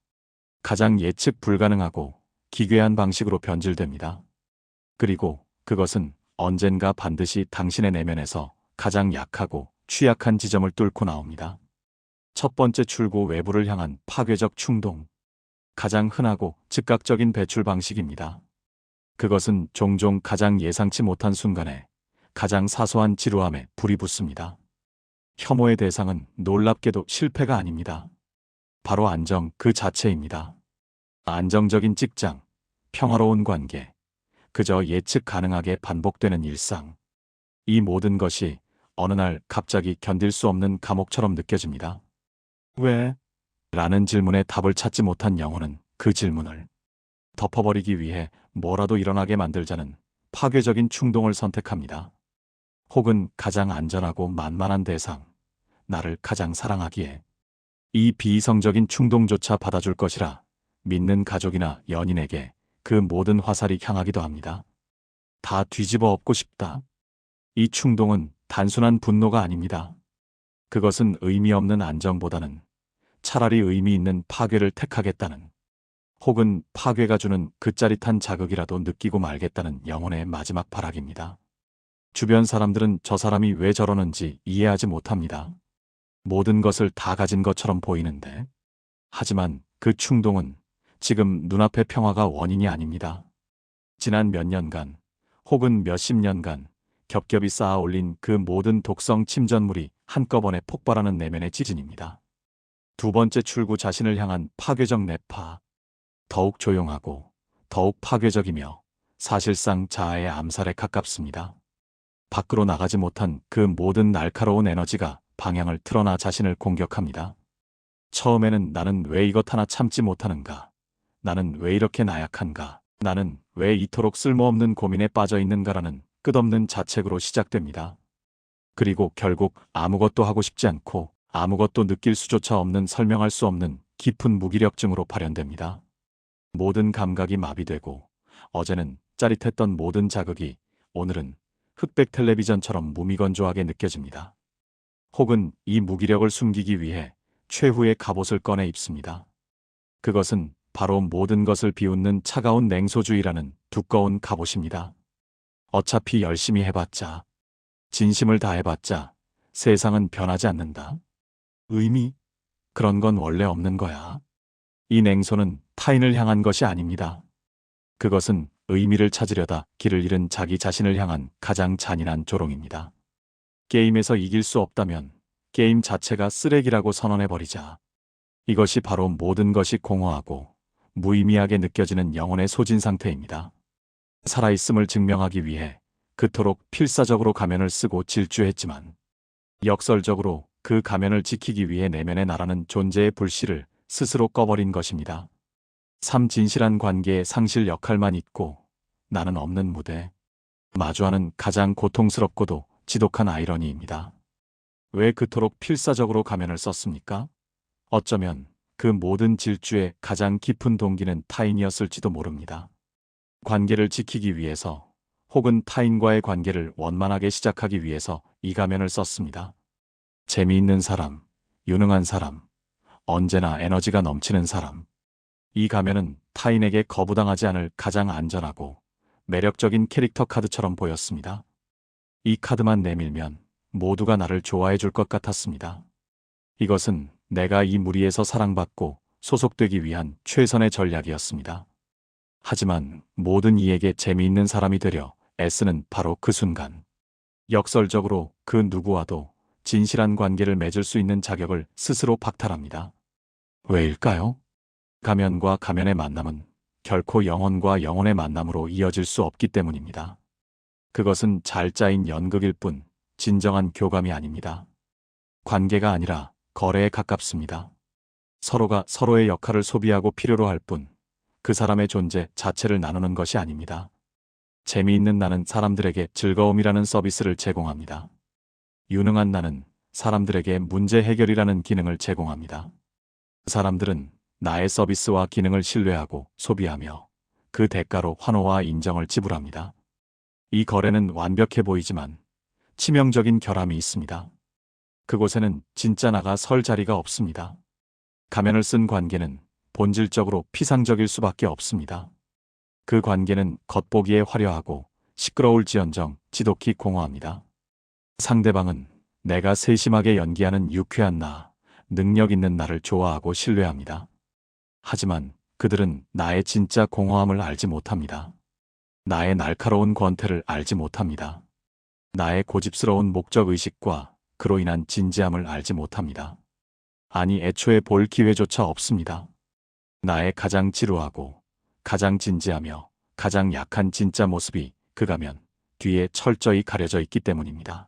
가장 예측 불가능하고 기괴한 방식으로 변질됩니다. 그리고 그것은 언젠가 반드시 당신의 내면에서 가장 약하고 취약한 지점을 뚫고 나옵니다. 첫 번째 출구 외부를 향한 파괴적 충동. 가장 흔하고 즉각적인 배출 방식입니다. 그것은 종종 가장 예상치 못한 순간에 가장 사소한 지루함에 불이 붙습니다. 혐오의 대상은 놀랍게도 실패가 아닙니다. 바로 안정 그 자체입니다. 안정적인 직장, 평화로운 관계, 그저 예측 가능하게 반복되는 일상. 이 모든 것이 어느 날 갑자기 견딜 수 없는 감옥처럼 느껴집니다. 왜? 라는 질문에 답을 찾지 못한 영혼은 그 질문을 덮어버리기 위해 뭐라도 일어나게 만들자는 파괴적인 충동을 선택합니다. 혹은 가장 안전하고 만만한 대상, 나를 가장 사랑하기에 이 비이성적인 충동조차 받아줄 것이라 믿는 가족이나 연인에게 그 모든 화살이 향하기도 합니다. 다 뒤집어 엎고 싶다. 이 충동은 단순한 분노가 아닙니다. 그것은 의미 없는 안정보다는 차라리 의미 있는 파괴를 택하겠다는, 혹은 파괴가 주는 그 짜릿한 자극이라도 느끼고 말겠다는 영혼의 마지막 발악입니다. 주변 사람들은 저 사람이 왜 저러는지 이해하지 못합니다. 모든 것을 다 가진 것처럼 보이는데. 하지만 그 충동은 지금 눈앞의 평화가 원인이 아닙니다. 지난 몇 년간, 혹은 몇십 년간 겹겹이 쌓아 올린 그 모든 독성 침전물이 한꺼번에 폭발하는 내면의 지진입니다. 두 번째 출구 자신을 향한 파괴적 내파. 더욱 조용하고 더욱 파괴적이며 사실상 자아의 암살에 가깝습니다. 밖으로 나가지 못한 그 모든 날카로운 에너지가 방향을 틀어 나 자신을 공격합니다. 처음에는 나는 왜 이것 하나 참지 못하는가? 나는 왜 이렇게 나약한가? 나는 왜 이토록 쓸모없는 고민에 빠져 있는가라는 끝없는 자책으로 시작됩니다. 그리고 결국 아무것도 하고 싶지 않고 아무것도 느낄 수조차 없는 설명할 수 없는 깊은 무기력증으로 발현됩니다. 모든 감각이 마비되고 어제는 짜릿했던 모든 자극이 오늘은 흑백 텔레비전처럼 무미건조하게 느껴집니다. 혹은 이 무기력을 숨기기 위해 최후의 갑옷을 꺼내 입습니다. 그것은 바로 모든 것을 비웃는 차가운 냉소주의라는 두꺼운 갑옷입니다. 어차피 열심히 해봤자, 진심을 다해봤자 세상은 변하지 않는다. 의미? 그런 건 원래 없는 거야. 이 냉소는 타인을 향한 것이 아닙니다. 그것은 의미를 찾으려다 길을 잃은 자기 자신을 향한 가장 잔인한 조롱입니다. 게임에서 이길 수 없다면 게임 자체가 쓰레기라고 선언해버리자. 이것이 바로 모든 것이 공허하고 무의미하게 느껴지는 영혼의 소진 상태입니다. 살아있음을 증명하기 위해 그토록 필사적으로 가면을 쓰고 질주했지만 역설적으로 그 가면을 지키기 위해 내면에 나라는 존재의 불씨를 스스로 꺼버린 것입니다. 참 진실한 관계의 상실 역할만 있고 나는 없는 무대. 마주하는 가장 고통스럽고도 지독한 아이러니입니다. 왜 그토록 필사적으로 가면을 썼습니까? 어쩌면 그 모든 질주의 가장 깊은 동기는 타인이었을지도 모릅니다. 관계를 지키기 위해서 혹은 타인과의 관계를 원만하게 시작하기 위해서 이 가면을 썼습니다. 재미있는 사람, 유능한 사람, 언제나 에너지가 넘치는 사람. 이 가면은 타인에게 거부당하지 않을 가장 안전하고 매력적인 캐릭터 카드처럼 보였습니다. 이 카드만 내밀면 모두가 나를 좋아해 줄 것 같았습니다. 이것은 내가 이 무리에서 사랑받고 소속되기 위한 최선의 전략이었습니다. 하지만 모든 이에게 재미있는 사람이 되려 애쓰는 바로 그 순간. 역설적으로 그 누구와도 진실한 관계를 맺을 수 있는 자격을 스스로 박탈합니다. 왜일까요? 가면과 가면의 만남은 결코 영혼과 영혼의 만남으로 이어질 수 없기 때문입니다. 그것은 잘 짜인 연극일 뿐 진정한 교감이 아닙니다. 관계가 아니라 거래에 가깝습니다. 서로가 서로의 역할을 소비하고 필요로 할 뿐 그 사람의 존재 자체를 나누는 것이 아닙니다. 재미있는 나는 사람들에게 즐거움이라는 서비스를 제공합니다. 유능한 나는 사람들에게 문제 해결이라는 기능을 제공합니다. 사람들은 나의 서비스와 기능을 신뢰하고 소비하며 그 대가로 환호와 인정을 지불합니다. 이 거래는 완벽해 보이지만 치명적인 결함이 있습니다. 그곳에는 진짜 나가 설 자리가 없습니다. 가면을 쓴 관계는 본질적으로 피상적일 수밖에 없습니다. 그 관계는 겉보기에 화려하고 시끄러울지언정 지독히 공허합니다. 상대방은 내가 세심하게 연기하는 유쾌한 나, 능력 있는 나를 좋아하고 신뢰합니다. 하지만 그들은 나의 진짜 공허함을 알지 못합니다. 나의 날카로운 권태를 알지 못합니다. 나의 고집스러운 목적의식과 그로 인한 진지함을 알지 못합니다. 아니, 애초에 볼 기회조차 없습니다. 나의 가장 지루하고 가장 진지하며 가장 약한 진짜 모습이 그 가면 뒤에 철저히 가려져 있기 때문입니다.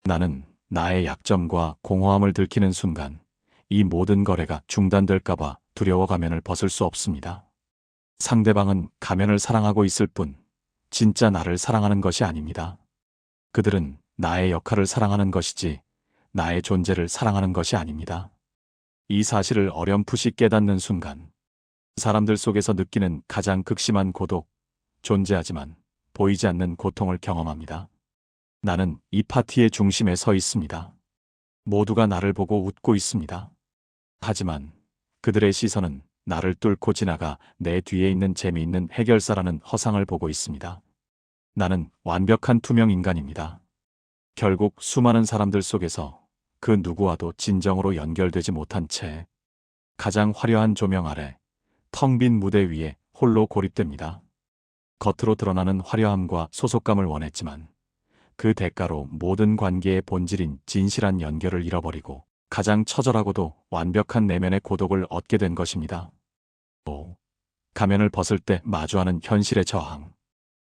나는 나의 약점과 공허함을 들키는 순간 이 모든 거래가 중단될까봐 두려워 가면을 벗을 수 없습니다. 상대방은 가면을 사랑하고 있을 뿐 진짜 나를 사랑하는 것이 아닙니다. 그들은 나의 역할을 사랑하는 것이지 나의 존재를 사랑하는 것이 아닙니다. 이 사실을 어렴풋이 깨닫는 순간 사람들 속에서 느끼는 가장 극심한 고독, 존재하지만 보이지 않는 고통을 경험합니다. 나는 이 파티의 중심에 서 있습니다. 모두가 나를 보고 웃고 있습니다. 하지만 그들의 시선은 나를 뚫고 지나가 내 뒤에 있는 재미있는 해결사라는 허상을 보고 있습니다. 나는 완벽한 투명 인간입니다. 결국 수많은 사람들 속에서 그 누구와도 진정으로 연결되지 못한 채 가장 화려한 조명 아래 텅 빈 무대 위에 홀로 고립됩니다. 겉으로 드러나는 화려함과 소속감을 원했지만 그 대가로 모든 관계의 본질인 진실한 연결을 잃어버리고 가장 처절하고도 완벽한 내면의 고독을 얻게 된 것입니다. 가면을 벗을 때 마주하는 현실의 저항.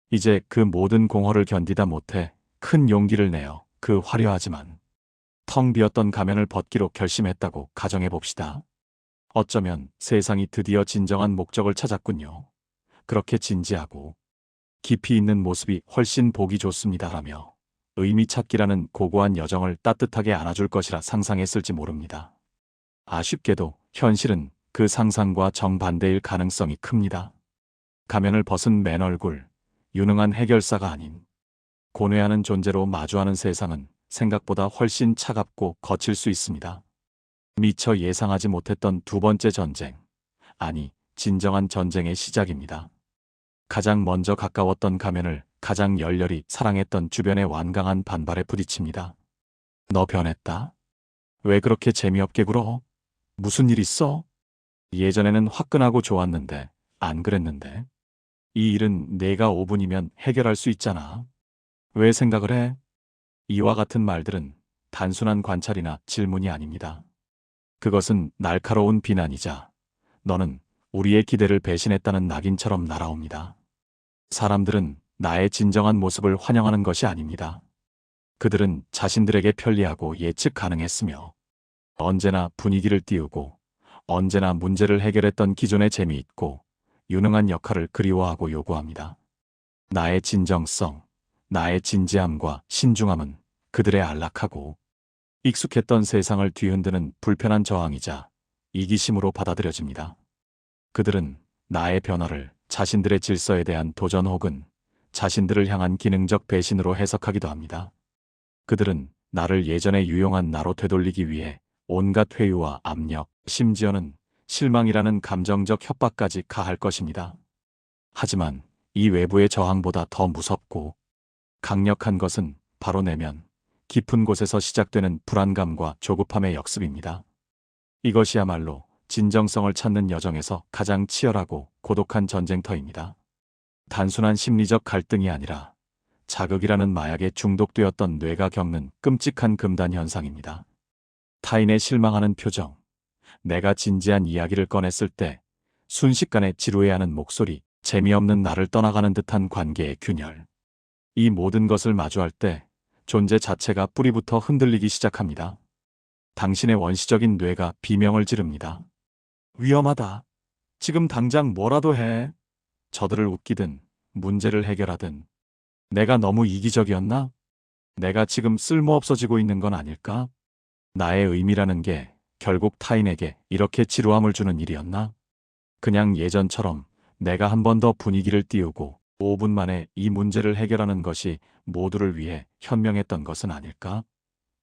이제 그 모든 공허를 견디다 못해 큰 용기를 내어 그 화려하지만 텅 비었던 가면을 벗기로 결심했다고 가정해봅시다. 어쩌면 세상이 드디어 진정한 목적을 찾았군요. 그렇게 진지하고 깊이 있는 모습이 훨씬 보기 좋습니다라며 의미 찾기라는 고고한 여정을 따뜻하게 안아줄 것이라 상상했을지 모릅니다. 아쉽게도 현실은 그 상상과 정반대일 가능성이 큽니다. 가면을 벗은 맨 얼굴, 유능한 해결사가 아닌 고뇌하는 존재로 마주하는 세상은 생각보다 훨씬 차갑고 거칠 수 있습니다. 미처 예상하지 못했던 두 번째 전쟁, 아니 진정한 전쟁의 시작입니다. 가장 먼저 가까웠던 가면을 가장 열렬히 사랑했던 주변의 완강한 반발에 부딪힙니다. 너 변했다? 왜 그렇게 재미없게 굴어? 무슨 일 있어? 예전에는 화끈하고 좋았는데, 안 그랬는데? 이 일은 내가 5분이면 해결할 수 있잖아. 왜 생각을 해? 이와 같은 말들은 단순한 관찰이나 질문이 아닙니다. 그것은 날카로운 비난이자 너는 우리의 기대를 배신했다는 낙인처럼 날아옵니다. 사람들은 나의 진정한 모습을 환영하는 것이 아닙니다. 그들은 자신들에게 편리하고 예측 가능했으며 언제나 분위기를 띄우고 언제나 문제를 해결했던 기존의 재미있고 유능한 역할을 그리워하고 요구합니다. 나의 진정성, 나의 진지함과 신중함은 그들의 안락하고 익숙했던 세상을 뒤흔드는 불편한 저항이자 이기심으로 받아들여집니다. 그들은 나의 변화를 자신들의 질서에 대한 도전 혹은 자신들을 향한 기능적 배신으로 해석하기도 합니다. 그들은 나를 예전에 유용한 나로 되돌리기 위해 온갖 회유와 압력, 심지어는 실망이라는 감정적 협박까지 가할 것입니다. 하지만 이 외부의 저항보다 더 무섭고 강력한 것은 바로 내면 깊은 곳에서 시작되는 불안감과 조급함의 역습입니다. 이것이야말로 진정성을 찾는 여정에서 가장 치열하고 고독한 전쟁터입니다. 단순한 심리적 갈등이 아니라 자극이라는 마약에 중독되었던 뇌가 겪는 끔찍한 금단 현상입니다. 타인의 실망하는 표정, 내가 진지한 이야기를 꺼냈을 때 순식간에 지루해하는 목소리, 재미없는 나를 떠나가는 듯한 관계의 균열. 이 모든 것을 마주할 때 존재 자체가 뿌리부터 흔들리기 시작합니다. 당신의 원시적인 뇌가 비명을 지릅니다. 위험하다. 지금 당장 뭐라도 해. 저들을 웃기든 문제를 해결하든. 내가 너무 이기적이었나? 내가 지금 쓸모없어지고 있는 건 아닐까? 나의 의미라는 게 결국 타인에게 이렇게 지루함을 주는 일이었나? 그냥 예전처럼 내가 한 번 더 분위기를 띄우고 5분 만에 이 문제를 해결하는 것이 모두를 위해 현명했던 것은 아닐까?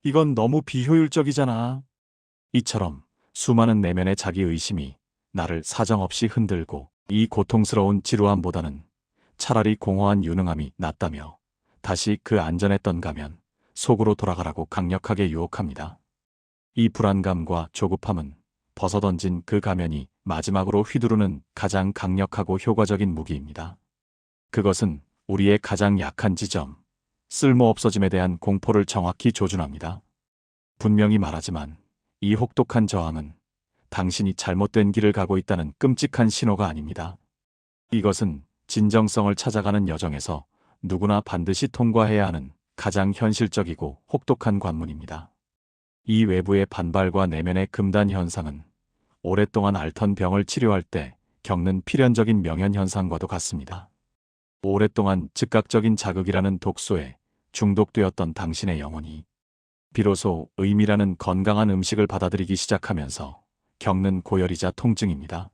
이건 너무 비효율적이잖아. 이처럼 수많은 내면의 자기 의심이 나를 사정없이 흔들고 이 고통스러운 지루함보다는 차라리 공허한 유능함이 낫다며 다시 그 안전했던 가면 속으로 돌아가라고 강력하게 유혹합니다. 이 불안감과 조급함은 벗어던진 그 가면이 마지막으로 휘두르는 가장 강력하고 효과적인 무기입니다. 그것은 우리의 가장 약한 지점, 쓸모없어짐에 대한 공포를 정확히 조준합니다. 분명히 말하지만 이 혹독한 저항은 당신이 잘못된 길을 가고 있다는 끔찍한 신호가 아닙니다. 이것은 진정성을 찾아가는 여정에서 누구나 반드시 통과해야 하는 가장 현실적이고 혹독한 관문입니다. 이 외부의 반발과 내면의 금단 현상은 오랫동안 앓던 병을 치료할 때 겪는 필연적인 명현 현상과도 같습니다. 오랫동안 즉각적인 자극이라는 독소에 중독되었던 당신의 영혼이 비로소 의미라는 건강한 음식을 받아들이기 시작하면서 겪는 고열이자 통증입니다.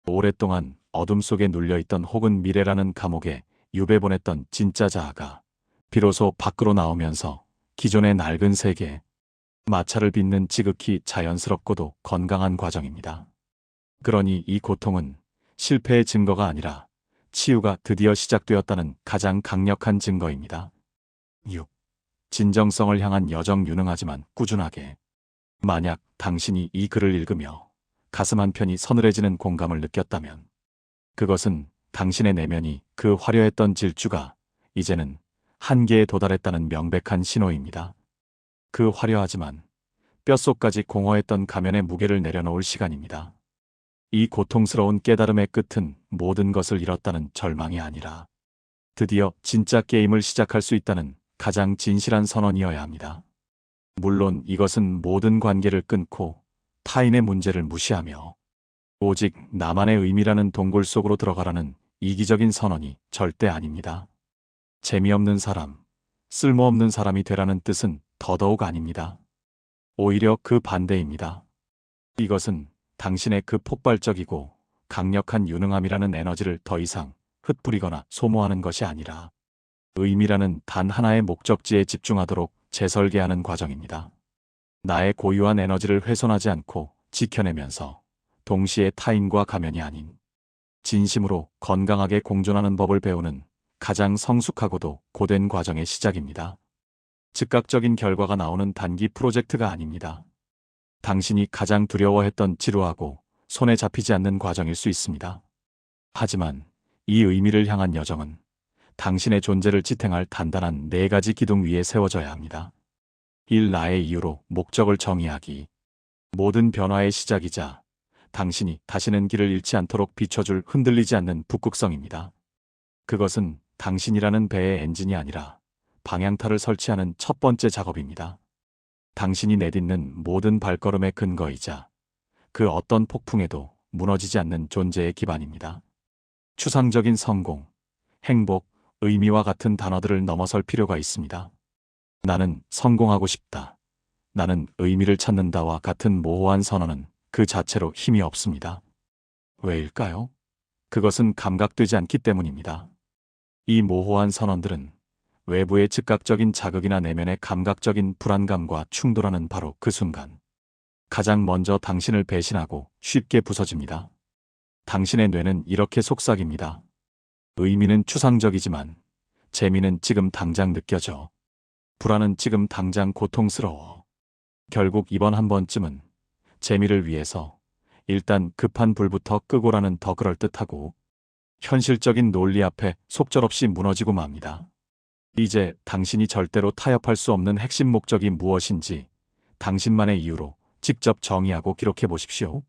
오랫동안 어둠 속에 눌려있던 혹은 미래라는 감옥에 유배보냈던 진짜 자아가 비로소 밖으로 나오면서 기존의 낡은 세계, 마찰을 빚는 지극히 자연스럽고도 건강한 과정입니다. 그러니 이 고통은 실패의 증거가 아니라 치유가 드디어 시작되었다는 가장 강력한 증거입니다. 6. 진정성을 향한 여정 유능하지만 꾸준하게. 만약 당신이 이 글을 읽으며 가슴 한편이 서늘해지는 공감을 느꼈다면 그것은 당신의 내면이 그 화려했던 질주가 이제는 한계에 도달했다는 명백한 신호입니다. 그 화려하지만 뼛속까지 공허했던 가면의 무게를 내려놓을 시간입니다. 이 고통스러운 깨달음의 끝은 모든 것을 잃었다는 절망이 아니라 드디어 진짜 게임을 시작할 수 있다는 가장 진실한 선언이어야 합니다. 물론 이것은 모든 관계를 끊고 타인의 문제를 무시하며 오직 나만의 의미라는 동굴 속으로 들어가라는 이기적인 선언이 절대 아닙니다. 재미없는 사람, 쓸모없는 사람이 되라는 뜻은 더더욱 아닙니다. 오히려 그 반대입니다. 이것은 당신의 그 폭발적이고 강력한 유능함이라는 에너지를 더 이상 흩뿌리거나 소모하는 것이 아니라 의미라는 단 하나의 목적지에 집중하도록 재설계하는 과정입니다. 나의 고유한 에너지를 훼손하지 않고 지켜내면서 동시에 타인과 가면이 아닌 진심으로 건강하게 공존하는 법을 배우는 가장 성숙하고도 고된 과정의 시작입니다. 즉각적인 결과가 나오는 단기 프로젝트가 아닙니다. 당신이 가장 두려워했던 지루하고 손에 잡히지 않는 과정일 수 있습니다. 하지만 이 의미를 향한 여정은 당신의 존재를 지탱할 단단한 4가지 기둥 위에 세워져야 합니다. 1. 나의 이유로 목적을 정의하기. 모든 변화의 시작이자 당신이 다시는 길을 잃지 않도록 비춰줄 흔들리지 않는 북극성입니다. 그것은 당신이라는 배의 엔진이 아니라 방향타를 설치하는 첫 번째 작업입니다. 당신이 내딛는 모든 발걸음의 근거이자 그 어떤 폭풍에도 무너지지 않는 존재의 기반입니다. 추상적인 성공, 행복, 의미와 같은 단어들을 넘어설 필요가 있습니다. 나는 성공하고 싶다. 나는 의미를 찾는다와 같은 모호한 선언은 그 자체로 힘이 없습니다. 왜일까요? 그것은 감각되지 않기 때문입니다. 이 모호한 선언들은 외부의 즉각적인 자극이나 내면의 감각적인 불안감과 충돌하는 바로 그 순간, 가장 먼저 당신을 배신하고 쉽게 부서집니다. 당신의 뇌는 이렇게 속삭입니다. 의미는 추상적이지만 재미는 지금 당장 느껴져. 불안은 지금 당장 고통스러워. 결국 이번 한 번쯤은 재미를 위해서 일단 급한 불부터 끄고라는 더 그럴듯하고 현실적인 논리 앞에 속절없이 무너지고 맙니다. 이제 당신이 절대로 타협할 수 없는 핵심 목적이 무엇인지 당신만의 이유로 직접 정의하고 기록해 보십시오.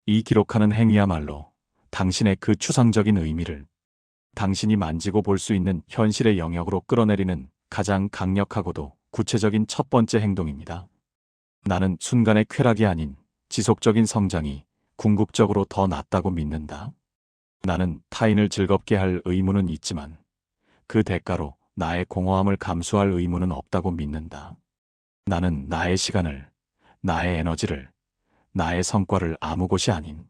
이 기록하는 행위야말로 당신의 그 추상적인 의미를 당신이 만지고 볼 수 있는 현실의 영역으로 끌어내리는 가장 강력하고도 구체적인 첫 번째 행동입니다. 나는 순간의 쾌락이 아닌 지속적인 성장이 궁극적으로 더 낫다고 믿는다. 나는 타인을 즐겁게 할 의무는 있지만 그 대가로 나의 공허함을 감수할 의무는 없다고 믿는다. 나는 나의 시간을, 나의 에너지를, 나의 성과를 아무 곳이 아닌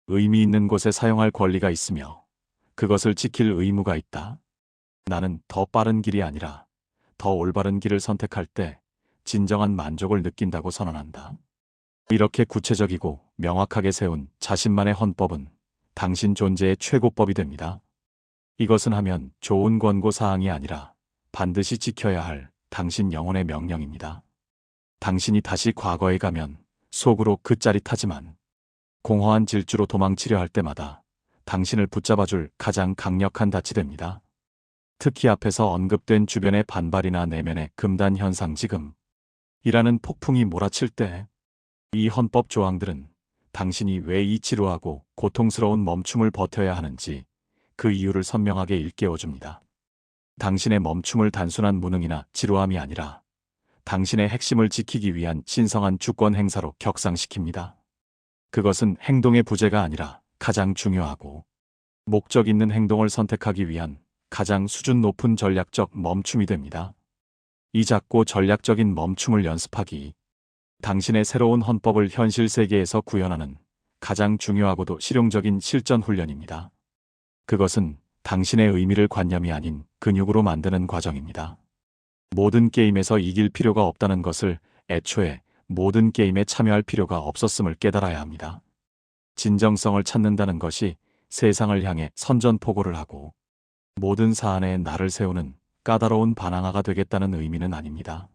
의미 있는 곳에 사용할 권리가 있으며 그것을 지킬 의무가 있다. 나는 더 빠른 길이 아니라 더 올바른 길을 선택할 때 진정한 만족을 느낀다고 선언한다. 이렇게 구체적이고 명확하게 세운 자신만의 헌법은 당신 존재의 최고법이 됩니다. 이것은 하면 좋은 권고 사항이 아니라 반드시 지켜야 할 당신 영혼의 명령입니다. 당신이 다시 과거에 가면 속으로 그 짜릿하지만 공허한 질주로 도망치려 할 때마다 당신을 붙잡아줄 가장 강력한 닻이 됩니다. 특히 앞에서 언급된 주변의 반발이나 내면의 금단 현상 지금이라는 폭풍이 몰아칠 때 이 헌법 조항들은 당신이 왜 이 지루하고 고통스러운 멈춤을 버텨야 하는지 그 이유를 선명하게 일깨워줍니다. 당신의 멈춤을 단순한 무능이나 지루함이 아니라 당신의 핵심을 지키기 위한 신성한 주권 행사로 격상시킵니다. 그것은 행동의 부재가 아니라 가장 중요하고 목적 있는 행동을 선택하기 위한 가장 수준 높은 전략적 멈춤이 됩니다. 이 작고 전략적인 멈춤을 연습하기, 당신의 새로운 헌법을 현실 세계에서 구현하는 가장 중요하고도 실용적인 실전 훈련입니다. 그것은 당신의 의미를 관념이 아닌 근육으로 만드는 과정입니다. 모든 게임에서 이길 필요가 없다는 것을 애초에 모든 게임에 참여할 필요가 없었음을 깨달아야 합니다. 진정성을 찾는다는 것이 세상을 향해 선전포고를 하고 모든 사안에 나를 세우는 까다로운 반항아가 되겠다는 의미는 아닙니다.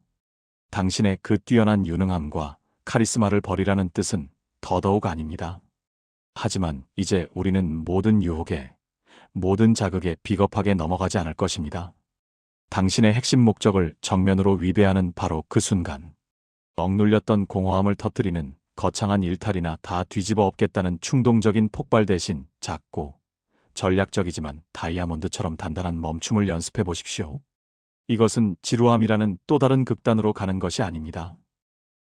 당신의 그 뛰어난 유능함과 카리스마를 버리라는 뜻은 더더욱 아닙니다. 하지만 이제 우리는 모든 유혹에, 모든 자극에 비겁하게 넘어가지 않을 것입니다. 당신의 핵심 목적을 정면으로 위배하는 바로 그 순간, 억눌렸던 공허함을 터뜨리는 거창한 일탈이나 다 뒤집어 엎겠다는 충동적인 폭발 대신 작고 전략적이지만 다이아몬드처럼 단단한 멈춤을 연습해 보십시오. 이것은 지루함이라는 또 다른 극단으로 가는 것이 아닙니다.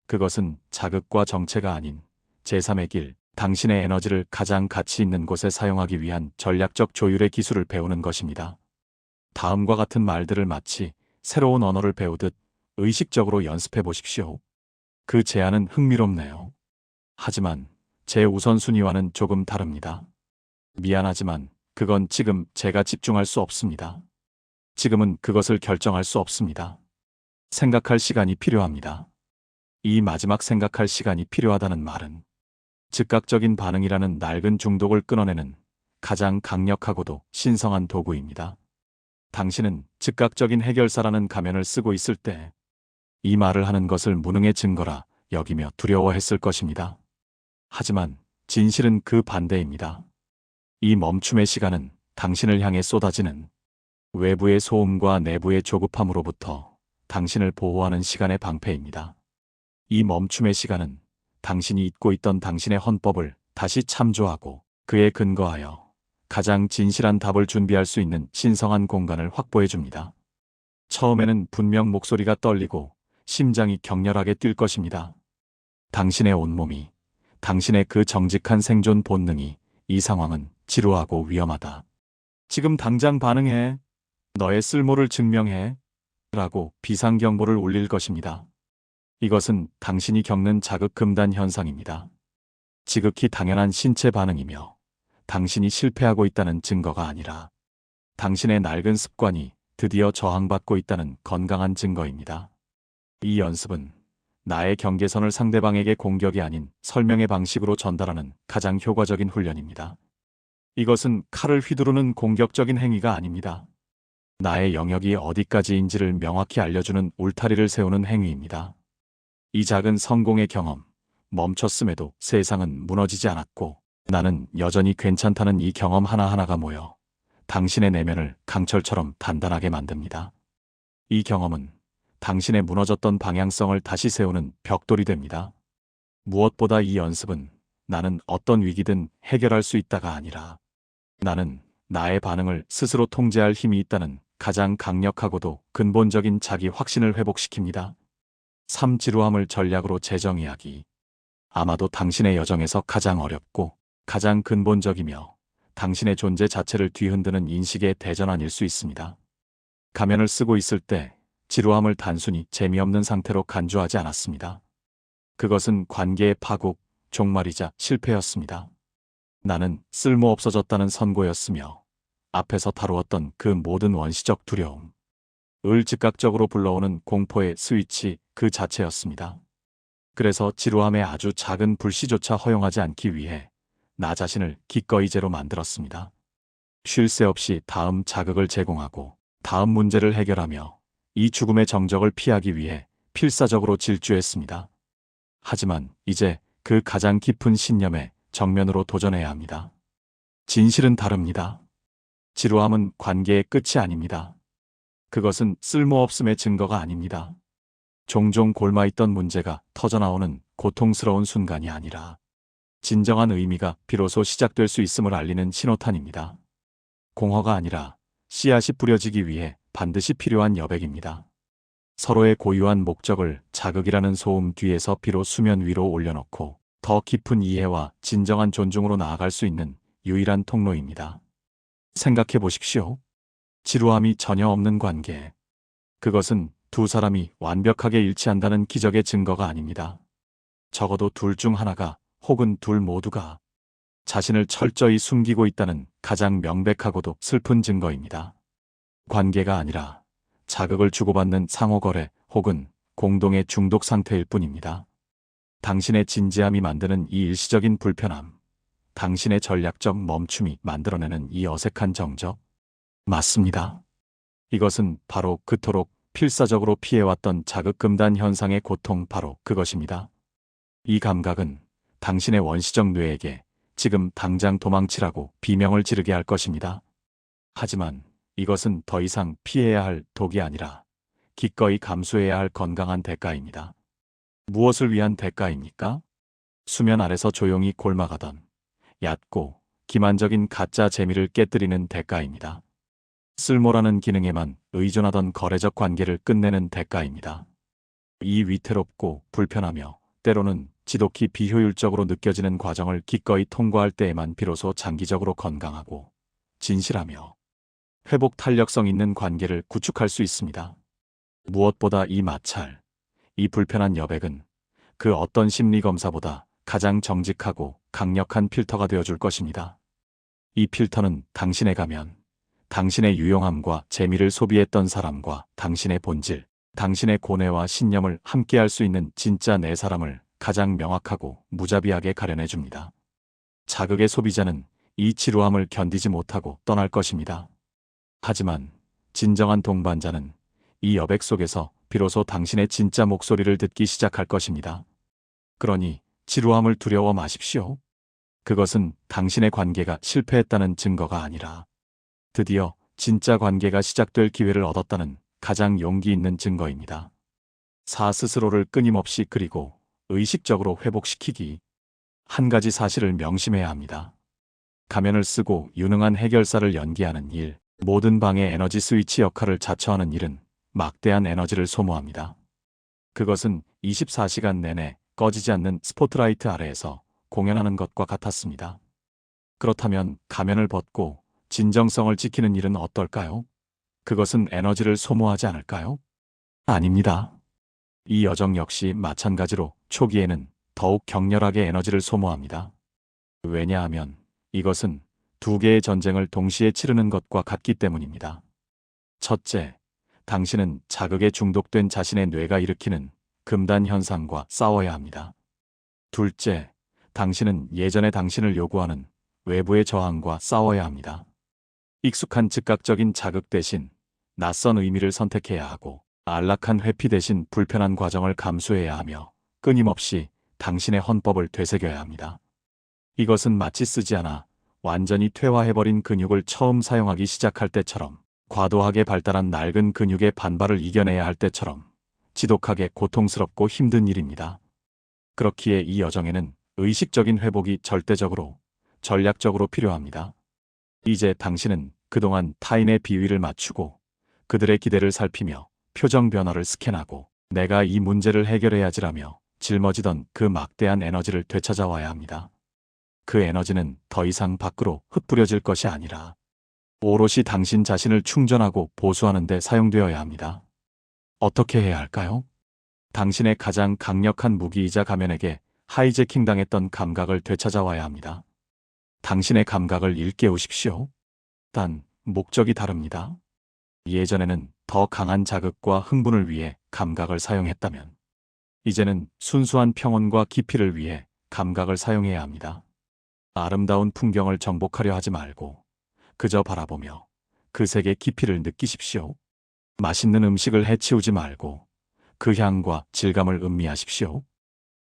그것은 자극과 정체가 아닌 제3의 길, 당신의 에너지를 가장 가치 있는 곳에 사용하기 위한 전략적 조율의 기술을 배우는 것입니다. 다음과 같은 말들을 마치 새로운 언어를 배우듯 의식적으로 연습해 보십시오. 그 제안은 흥미롭네요. 하지만 제 우선순위와는 조금 다릅니다. 미안하지만 그건 지금 제가 집중할 수 없습니다. 지금은 그것을 결정할 수 없습니다. 생각할 시간이 필요합니다. 이 마지막 생각할 시간이 필요하다는 말은 즉각적인 반응이라는 낡은 중독을 끊어내는 가장 강력하고도 신성한 도구입니다. 당신은 즉각적인 해결사라는 가면을 쓰고 있을 때 이 말을 하는 것을 무능의 증거라 여기며 두려워했을 것입니다. 하지만 진실은 그 반대입니다. 이 멈춤의 시간은 당신을 향해 쏟아지는 외부의 소음과 내부의 조급함으로부터 당신을 보호하는 시간의 방패입니다. 이 멈춤의 시간은 당신이 잊고 있던 당신의 헌법을 다시 참조하고 그에 근거하여 가장 진실한 답을 준비할 수 있는 신성한 공간을 확보해 줍니다. 처음에는 분명 목소리가 떨리고 심장이 격렬하게 뛸 것입니다. 당신의 온몸이, 당신의 그 정직한 생존 본능이 이 상황은 지루하고 위험하다. 지금 당장 반응해. 너의 쓸모를 증명해. 라고 비상경보를 울릴 것입니다. 이것은 당신이 겪는 자극금단 현상입니다. 지극히 당연한 신체 반응이며 당신이 실패하고 있다는 증거가 아니라 당신의 낡은 습관이 드디어 저항받고 있다는 건강한 증거입니다. 이 연습은 나의 경계선을 상대방에게 공격이 아닌 설명의 방식으로 전달하는 가장 효과적인 훈련입니다. 이것은 칼을 휘두르는 공격적인 행위가 아닙니다. 나의 영역이 어디까지인지를 명확히 알려주는 울타리를 세우는 행위입니다. 이 작은 성공의 경험, 멈췄음에도 세상은 무너지지 않았고 나는 여전히 괜찮다는 이 경험 하나하나가 모여 당신의 내면을 강철처럼 단단하게 만듭니다. 이 경험은 당신의 무너졌던 방향성을 다시 세우는 벽돌이 됩니다. 무엇보다 이 연습은 나는 어떤 위기든 해결할 수 있다가 아니라 나는 나의 반응을 스스로 통제할 힘이 있다는 가장 강력하고도 근본적인 자기 확신을 회복시킵니다. 삶 지루함을 전략으로 재정의하기. 아마도 당신의 여정에서 가장 어렵고 가장 근본적이며 당신의 존재 자체를 뒤흔드는 인식의 대전환일 수 있습니다. 가면을 쓰고 있을 때 지루함을 단순히 재미없는 상태로 간주하지 않았습니다. 그것은 관계의 파국, 종말이자 실패였습니다. 나는 쓸모없어졌다는 선고였으며 앞에서 다루었던 그 모든 원시적 두려움, 을 즉각적으로 불러오는 공포의 스위치 그 자체였습니다. 그래서 지루함의 아주 작은 불씨조차 허용하지 않기 위해 나 자신을 기꺼이 제로 만들었습니다. 쉴 새 없이 다음 자극을 제공하고 다음 문제를 해결하며 이 죽음의 정적을 피하기 위해 필사적으로 질주했습니다. 하지만 이제 그 가장 깊은 신념에 정면으로 도전해야 합니다. 진실은 다릅니다. 지루함은 관계의 끝이 아닙니다. 그것은 쓸모없음의 증거가 아닙니다. 종종 골마있던 문제가 터져나오는 고통스러운 순간이 아니라 진정한 의미가 비로소 시작될 수 있음을 알리는 신호탄입니다. 공허가 아니라 씨앗이 뿌려지기 위해 반드시 필요한 여백입니다. 서로의 고유한 목적을 자극이라는 소음 뒤에서 비로 수면 위로 올려놓고 더 깊은 이해와 진정한 존중으로 나아갈 수 있는 유일한 통로입니다. 생각해 보십시오. 지루함이 전혀 없는 관계. 그것은 두 사람이 완벽하게 일치한다는 기적의 증거가 아닙니다. 적어도 둘 중 하나가 혹은 둘 모두가 자신을 철저히 숨기고 있다는 가장 명백하고도 슬픈 증거입니다. 관계가 아니라 자극을 주고받는 상호거래 혹은 공동의 중독 상태일 뿐입니다. 당신의 진지함이 만드는 이 일시적인 불편함, 당신의 전략적 멈춤이 만들어내는 이 어색한 정적, 맞습니다. 이것은 바로 그토록 필사적으로 피해왔던 자극금단 현상의 고통 바로 그것입니다. 이 감각은 당신의 원시적 뇌에게 지금 당장 도망치라고 비명을 지르게 할 것입니다. 하지만 이것은 더 이상 피해야 할 독이 아니라 기꺼이 감수해야 할 건강한 대가입니다. 무엇을 위한 대가입니까? 수면 아래서 조용히 골마가던 얕고 기만적인 가짜 재미를 깨뜨리는 대가입니다. 쓸모라는 기능에만 의존하던 거래적 관계를 끝내는 대가입니다. 이 위태롭고 불편하며 때로는 지독히 비효율적으로 느껴지는 과정을 기꺼이 통과할 때에만 비로소 장기적으로 건강하고 진실하며 회복 탄력성 있는 관계를 구축할 수 있습니다. 무엇보다 이 마찰, 이 불편한 여백은 그 어떤 심리검사보다 가장 정직하고 강력한 필터가 되어줄 것입니다. 이 필터는 당신의 가면, 당신의 유용함과 재미를 소비했던 사람과 당신의 본질, 당신의 고뇌와 신념을 함께할 수 있는 진짜 내 사람을 가장 명확하고 무자비하게 가려내줍니다. 자극의 소비자는 이 지루함을 견디지 못하고 떠날 것입니다. 하지만 진정한 동반자는 이 여백 속에서 비로소 당신의 진짜 목소리를 듣기 시작할 것입니다. 그러니 지루함을 두려워 마십시오. 그것은 당신의 관계가 실패했다는 증거가 아니라 드디어 진짜 관계가 시작될 기회를 얻었다는 가장 용기 있는 증거입니다. 스스로를 끊임없이 그리고 의식적으로 회복시키기. 한 가지 사실을 명심해야 합니다. 가면을 쓰고 유능한 해결사를 연기하는 일, 모든 방의 에너지 스위치 역할을 자처하는 일은 막대한 에너지를 소모합니다. 그것은 24시간 내내 꺼지지 않는 스포트라이트 아래에서 공연하는 것과 같았습니다. 그렇다면 가면을 벗고 진정성을 지키는 일은 어떨까요? 그것은 에너지를 소모하지 않을까요? 아닙니다. 이 여정 역시 마찬가지로 초기에는 더욱 격렬하게 에너지를 소모합니다. 왜냐하면 이것은 두 개의 전쟁을 동시에 치르는 것과 같기 때문입니다. 첫째, 당신은 자극에 중독된 자신의 뇌가 일으키는 금단 현상과 싸워야 합니다. 둘째, 당신은 예전의 당신을 요구하는 외부의 저항과 싸워야 합니다. 익숙한 즉각적인 자극 대신 낯선 의미를 선택해야 하고, 안락한 회피 대신 불편한 과정을 감수해야 하며 끊임없이 당신의 헌법을 되새겨야 합니다. 이것은 마치 쓰지 않아 완전히 퇴화해버린 근육을 처음 사용하기 시작할 때처럼, 과도하게 발달한 낡은 근육의 반발을 이겨내야 할 때처럼 지독하게 고통스럽고 힘든 일입니다. 그렇기에 이 여정에는 의식적인 회복이 절대적으로, 전략적으로 필요합니다. 이제 당신은 그동안 타인의 비위를 맞추고 그들의 기대를 살피며 표정 변화를 스캔하고 내가 이 문제를 해결해야지라며 짊어지던 그 막대한 에너지를 되찾아와야 합니다. 그 에너지는 더 이상 밖으로 흩뿌려질 것이 아니라 오롯이 당신 자신을 충전하고 보수하는 데 사용되어야 합니다. 어떻게 해야 할까요? 당신의 가장 강력한 무기이자 가면에게 하이제킹 당했던 감각을 되찾아와야 합니다. 당신의 감각을 일깨우십시오. 단, 목적이 다릅니다. 예전에는 더 강한 자극과 흥분을 위해 감각을 사용했다면, 이제는 순수한 평온과 깊이를 위해 감각을 사용해야 합니다. 아름다운 풍경을 정복하려 하지 말고 그저 바라보며 그 색의 깊이를 느끼십시오. 맛있는 음식을 해치우지 말고 그 향과 질감을 음미하십시오.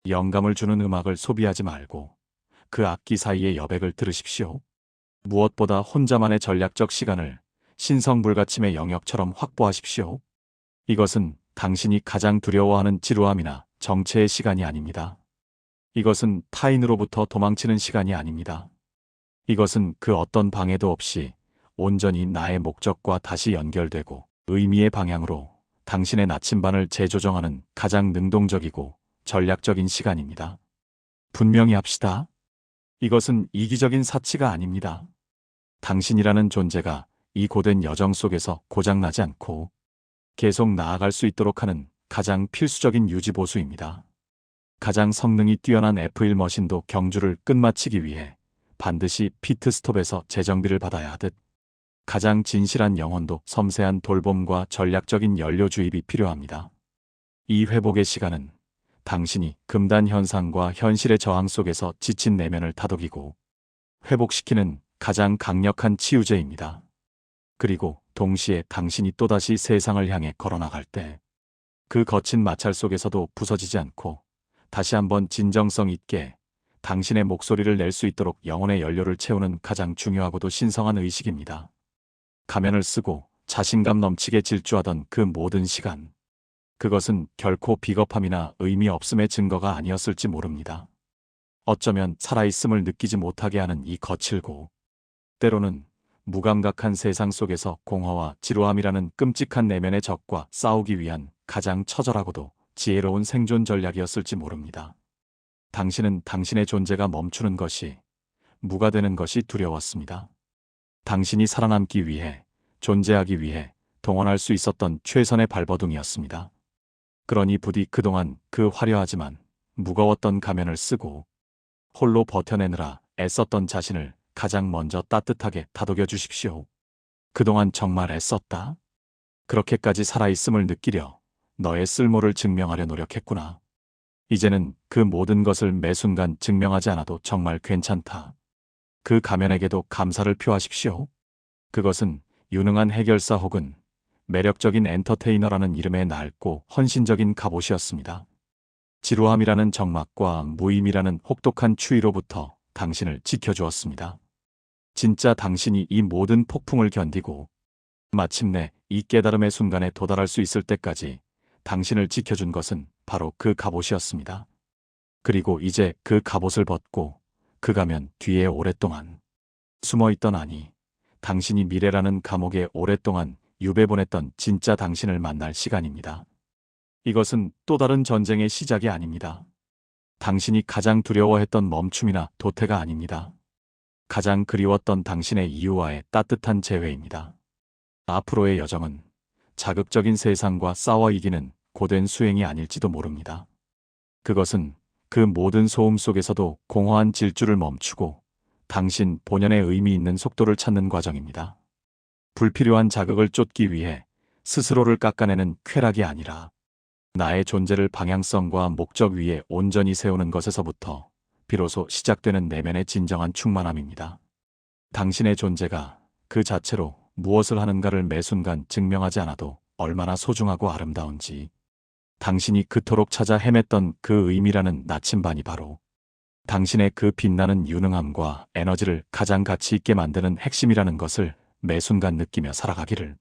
영감을 주는 음악을 소비하지 말고 그 악기 사이의 여백을 들으십시오. 무엇보다 혼자만의 전략적 시간을 신성불가침의 영역처럼 확보하십시오. 이것은 당신이 가장 두려워하는 지루함이나 정체의 시간이 아닙니다. 이것은 타인으로부터 도망치는 시간이 아닙니다. 이것은 그 어떤 방해도 없이 온전히 나의 목적과 다시 연결되고 의미의 방향으로 당신의 나침반을 재조정하는 가장 능동적이고 전략적인 시간입니다. 분명히 합시다. 이것은 이기적인 사치가 아닙니다. 당신이라는 존재가 이 고된 여정 속에서 고장나지 않고 계속 나아갈 수 있도록 하는 가장 필수적인 유지보수입니다. 가장 성능이 뛰어난 F1 머신도 경주를 끝마치기 위해 반드시 피트스톱에서 재정비를 받아야 하듯, 가장 진실한 영혼도 섬세한 돌봄과 전략적인 연료 주입이 필요합니다. 이 회복의 시간은 당신이 금단 현상과 현실의 저항 속에서 지친 내면을 다독이고 회복시키는 가장 강력한 치유제입니다. 그리고 동시에 당신이 또다시 세상을 향해 걸어나갈 때 그 거친 마찰 속에서도 부서지지 않고 다시 한번 진정성 있게 당신의 목소리를 낼 수 있도록 영혼의 연료를 채우는 가장 중요하고도 신성한 의식입니다. 가면을 쓰고 자신감 넘치게 질주하던 그 모든 시간, 그것은 결코 비겁함이나 의미 없음의 증거가 아니었을지 모릅니다. 어쩌면 살아있음을 느끼지 못하게 하는 이 거칠고 때로는 무감각한 세상 속에서 공허와 지루함이라는 끔찍한 내면의 적과 싸우기 위한 가장 처절하고도 지혜로운 생존 전략이었을지 모릅니다. 당신은 당신의 존재가 멈추는 것이, 무가 되는 것이 두려웠습니다. 당신이 살아남기 위해, 존재하기 위해 동원할 수 있었던 최선의 발버둥이었습니다. 그러니 부디 그동안 그 화려하지만 무거웠던 가면을 쓰고 홀로 버텨내느라 애썼던 자신을 가장 먼저 따뜻하게 다독여 주십시오. 그동안 정말 애썼다. 그렇게까지 살아있음을 느끼려 너의 쓸모를 증명하려 노력했구나. 이제는 그 모든 것을 매 순간 증명하지 않아도 정말 괜찮다. 그 가면에게도 감사를 표하십시오. 그것은 유능한 해결사 혹은 매력적인 엔터테이너라는 이름의 낡고 헌신적인 갑옷이었습니다. 지루함이라는 적막과 무의미라는 혹독한 추위로부터 당신을 지켜주었습니다. 진짜 당신이 이 모든 폭풍을 견디고 마침내 이 깨달음의 순간에 도달할 수 있을 때까지 당신을 지켜준 것은 바로 그 갑옷이었습니다. 그리고 이제 그 갑옷을 벗고 그 가면 뒤에 오랫동안 숨어있던 아니, 당신이 미래라는 감옥에 오랫동안 유배보냈던 진짜 당신을 만날 시간입니다. 이것은 또 다른 전쟁의 시작이 아닙니다. 당신이 가장 두려워했던 멈춤이나 도태가 아닙니다. 가장 그리웠던 당신의 이유와의 따뜻한 재회입니다. 앞으로의 여정은 자극적인 세상과 싸워 이기는 고된 수행이 아닐지도 모릅니다. 그것은 그 모든 소음 속에서도 공허한 질주를 멈추고 당신 본연의 의미 있는 속도를 찾는 과정입니다. 불필요한 자극을 쫓기 위해 스스로를 깎아내는 쾌락이 아니라 나의 존재를 방향성과 목적 위에 온전히 세우는 것에서부터 비로소 시작되는 내면의 진정한 충만함입니다. 당신의 존재가 그 자체로 무엇을 하는가를 매 순간 증명하지 않아도 얼마나 소중하고 아름다운지, 당신이 그토록 찾아 헤맸던 그 의미라는 나침반이 바로 당신의 그 빛나는 유능함과 에너지를 가장 가치 있게 만드는 핵심이라는 것을 매 순간 느끼며 살아가기를.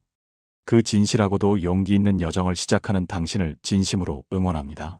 그 진실하고도 용기 있는 여정을 시작하는 당신을 진심으로 응원합니다.